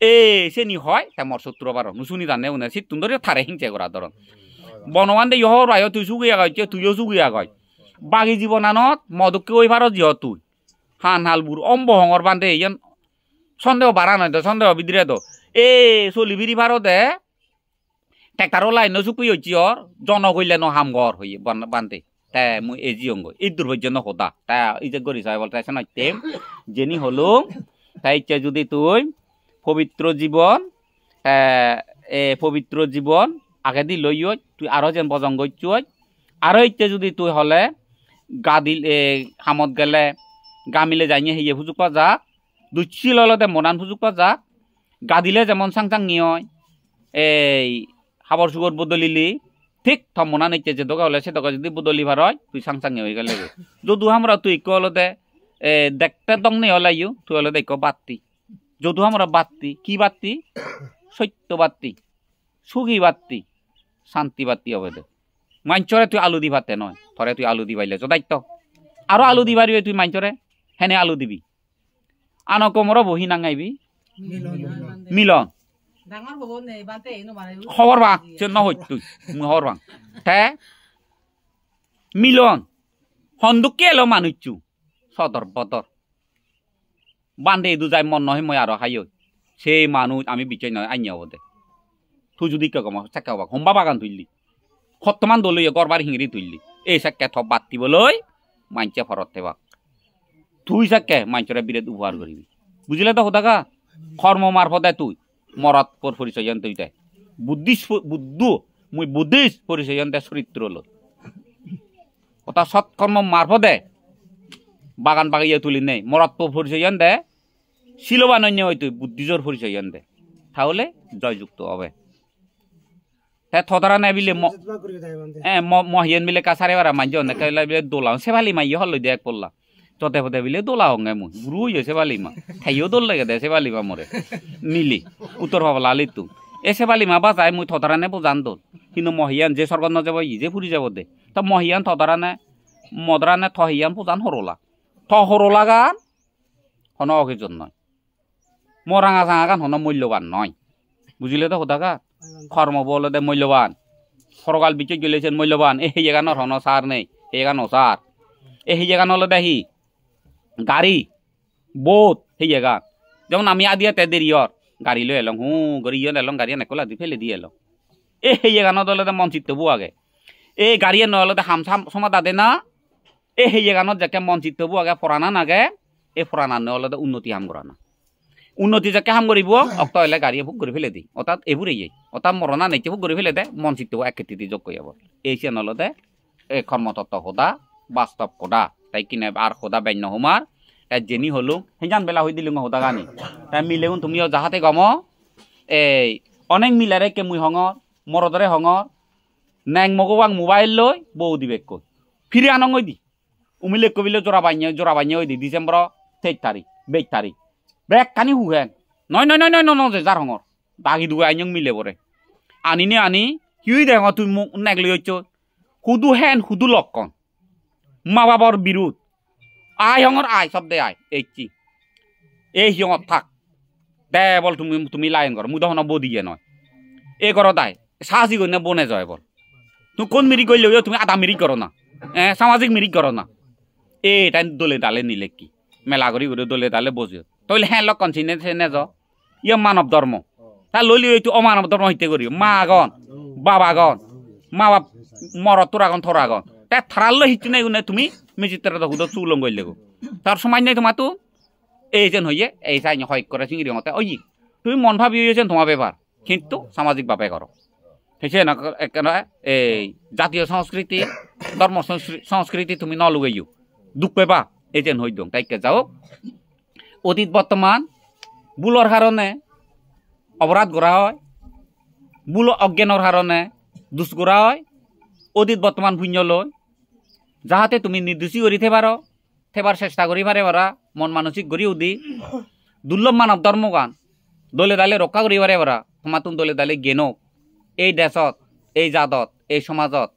এ সেনি হয় তে মর শত্রু বার নুশুনি জানে উনে সি তুন্দরে থারে হিংসে করা ধরন বনবান্তি হর রায় তুই সুগি আগচ্ছি তুইও সুগি আগয় বাকি জীবনানত মদকে ওই ভারত জিহ তুই হান হালবুর অম্ব হঙর বান্ধে ইয়ান সন্দেহ বাড়া নয় তো সন্দেহ বিদ্রে তো এ চলিবিরি ভারতে ট্রেক্টারও লাইন চুপি হচ্ছি ওর জন কইলে ন হামগর হই বান্ধে তে মুই এজি অঙ্গ এই দুর্ভাগ্য হোদা তা এই যে গরি সাহেব বলতে নইতে জেনি হলো তাই ইচ্ছে যদি তুই পবিত্র জীবন আগে দি লই তুই আরো যেন বজং গইছুই আরো ইচ্ছে যদি তুই হলে গা দিল হামত গেলে গা মিলে যাইয়ে হিয়ে সুযোগ পা যাক দুচ্ছি ললতে মনান সুযোগ পা যাক গা দিলে যেমন চাং নিয় এই হাবর সুগর বদলিলি ঠিক থমনা নিচ্ছে যে দোকা হলে সে দোকা যদি বদলি ভার হয় তুই চাং হয়ে গেলে যদু আমরা তুই হলতে দেখতে দং নেই হলাইও তুই হলে দেখ বাত্তি যদু আমরা বাত্তি কি বাত্তি সত্য বাত্তি সুখী বাত্তি শান্তি বাত্তি হবে দে মাঞ্চরে তুই আলু দি ভাতে নয় থরে তুই আলু দি বাইলে দায়িত্ব আরো আলু দি বাড়িবে তুই মাঞ্চরে হেনে আলু দিবি আন কমর বহি নাঙাইবি মিলন খবর বাং নহই তুই খবর বাং হে মিলন সন্দুকে এলো মানুষু সদর বদর বান্ধে দুজাই মন নহে মই আরো হাই সেই মানুষ আমি বিচাই নয় আইনি হব দে তুই যদি কে কম চাকা হবা হম্বা বাগান তুললি সত্তমান দলই গড়বার হিঙরি তুললি এই চাকে থপ বাতিবলৈ মাঞ্চে ফরত থেবা তুই চাকে মাঞ্চরে বিরেদ উপহার করিবি বুঝলে তো হোদাকা কর্ম মারফতে তুই মরত পর পরিচয় তুই তাই বুদ্ধিস পরিচয় চরিত্র লো ওটা সৎকর্ম মারফতে বাগান বাগাইয়া তুলি নেই মরত পর পরিচয় দে শিলবান অন্য হয়তো বুদ্ধিজোর পরিচয় দে তাহলে জয়যুক্ত হবে থতরা নাই বিলে মহিয়ান বিলে কাছারে বারা মাঝে অনেক বিলে দোলা সেবালি মাইয়ে হল দিয়ে এক পড়লা চতে ফতে বিলে দোলা হঙ্গে মুই গুরু হইছে সেবালি মা খাইও দোল লাগে দে সেবালি মা মরে মিলি উত্তর ভাবলা আলি তু এ সেবালি মা বাজায় মুই থতরা নে বোজান দোল কিন্তু মহিয়ান যে স্বর্গ ন যাব ই যে ফুরি যাব দে তা মহিয়ান থতরা নে মদরা নে থহিয়ান পোজান হরলা হরলা গান হন অকেজন নয় মরাঙা চাঙা গান হন মূল্যবান নয় বুঝিলে তো হোদাকা কর্ম বলতে মূল্যবান সরকাল বিচে গেলেছেন মূল্যবান এই জায়গানোর হন সার নেই এই জায়গানো সার এই জায়গান হলো দেখি গাড়ি বোট সেই জায়গা যেমন আমি আদিয়াতে দেরিয়র গাড়ি লৈ এলং গড়িয়ে এলং গাড়ি নেকলা দি ফেলে দিয়ে এলং এই জায়গানো দলতে মন চিত্ত বু আগে এই গাড়িয়ে নহলতে হাম সাম সমাদা দে না এই জায়গানো যাকে মন চিত্ত বু আগে ফরানা নাগে এই ফরানা নহলতে উন্নতি হাম করা না উন্নতি যাকে হাম করিব অক্ত হলে গাড়িয়ে ভোগ করে ফেলে দি অর্থাৎ এবোরেই অর্থাৎ মরনা নাইতে ভোগ করে ফেলে দে মন চিত্ত এক কেটি যোগ করিব এই চেনলতে এই কর্মতত্ত্ব হোদা বাস্তব কোদা তাই কিনে আর হোদা বান্য হুমার তাই জেনি হলো হেজান বেলা হই দিলুং হোদা গানি তাই মিলেগুন তুমিও যাহাতে গম এই অনেক মিলারে কে মুই হঙর মরদরে হঙর ন্যাং মগবাং মোবাইল লই বউ দিবে কই ফিরে আনঙ্গই দি উমিলে কবিলে জোড়া বান্য হই দি ডিসেম্বর 23 তারিখ 22 তারিখ ব্রেক কানি হুহেন নয় নয় নয় নয় নয় যে যার হঙর বাগি দুগে আইনং মিলে পরে আনিনে আনি হিউই দেখ তুই মোক নেগলি হইছ হুদু হেন হুদু লক্ষণ মা বাবার বিরোধ আই হঙর আই শব্দে আই এইচি এই হিঙত থাক দে বল তুমি লাইন কর মুই তখন বদিয়ে নয় এই কর তাই সাহসী করি না বনে যায় বল তুমি কোন মিরিক করলে তুমি আধা মিরিক করো না সামাজিক মিরিক করো না এই তাই দলে দালে নিলে কি মেলা করি দলে দালে বসে তইলে হ্যাঁ লক কনচিনে নে য ইয়ে মানব ধর্ম তা লইলি এইটো অমানব ধর্ম হইতে করি মা আগন বাবা গন মা বাপ মর তোর আগন থর আগন তা থারাল হিচি নাই গুনে তুমি মিজিতের হুদ চুলং গইলে গো তার সময় নাই তোমার তো এই যেন হইয়ে এই চাই হয় করে চিংড়ি মতে ওই তুমি মন ভাবি হয়েছেন তোমার ব্যাপার কিন্তু সামাজিকভাবে করো সেই না এই জাতীয় সংস্কৃতি ধর্ম সংস্কৃতি তুমি নলুগাইও দুঃখ পেবা এই যেন হই দং তাইকে যাও অতীত বর্তমান ভুলর কারণে অপরাধ করা হয় ভুল অজ্ঞানের কারণে দুষ করা হয় অতীত বর্তমান শূন্য লয় যাহাতে তুমি নির্দোষী করি থেবারো থেবার চেষ্টা করি পারে পারা মন মানসিক গড়িও দি দুর্লভ মানব ধর্মগান দলে দালে রক্ষা করি পারে পারা তোমার তুমি দলে দালে জ্ঞানক এই দেশত এই জাতত এই সমাজত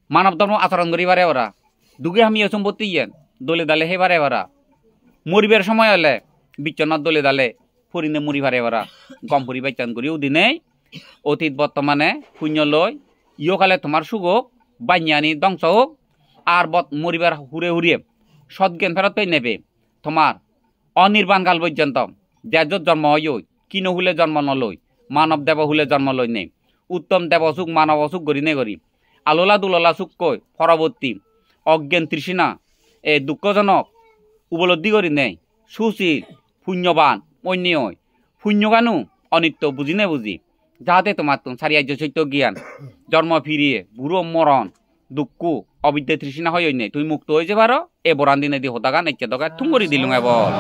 মানব ধর্ম আচরণ করি পারে পারা দুগে আমি সম্পত্তি ইয়েন দলে দালে হে পারে পারা মরিবার সময় হলে বিচ্ছন্নত দলে দালে ফুরিনে মরি পারে পারা কম ফুরি বাইচান করিও দিনে অতীত বর্তমানে শূন্য লয় ইয়কালে তোমার সুখ হোক বান্যানি ধ্বংস হোক আর মরিবার হুরে হুরিয়ে সৎজ্ঞান ফেরতই নেবে তোমার অনির্বাণ কাল পর্যন্ত দেজত জন্ম হয় কিন হুলে জন্ম নলই মানব দেব হুলে জন্ম লই নেই উত্তম দেব সুখ মানব অসুখ করি নে করি আলোলা দুললা সুখ কই পরবর্তী অজ্ঞান তৃষ্ণা এ দুঃখজনক উপলব্ধি করি নেই সুশীল পুণ্যবান অন্য পুণ্যগানু অনিত্য বুঝি নে বুঝি যাহাতে তোমার তো সারিয়ার্য সত্য জ্ঞান জন্ম ফিরিয়ে বুড়ো মরণ দুঃখ অবিদ্যা তৃষ্ণা হয় নেই তুমি মুক্ত হয়ে যে পারো এ বরান দিনে দি হতা গান ইচ্ছা দোকা থুম করে দিলুম এবার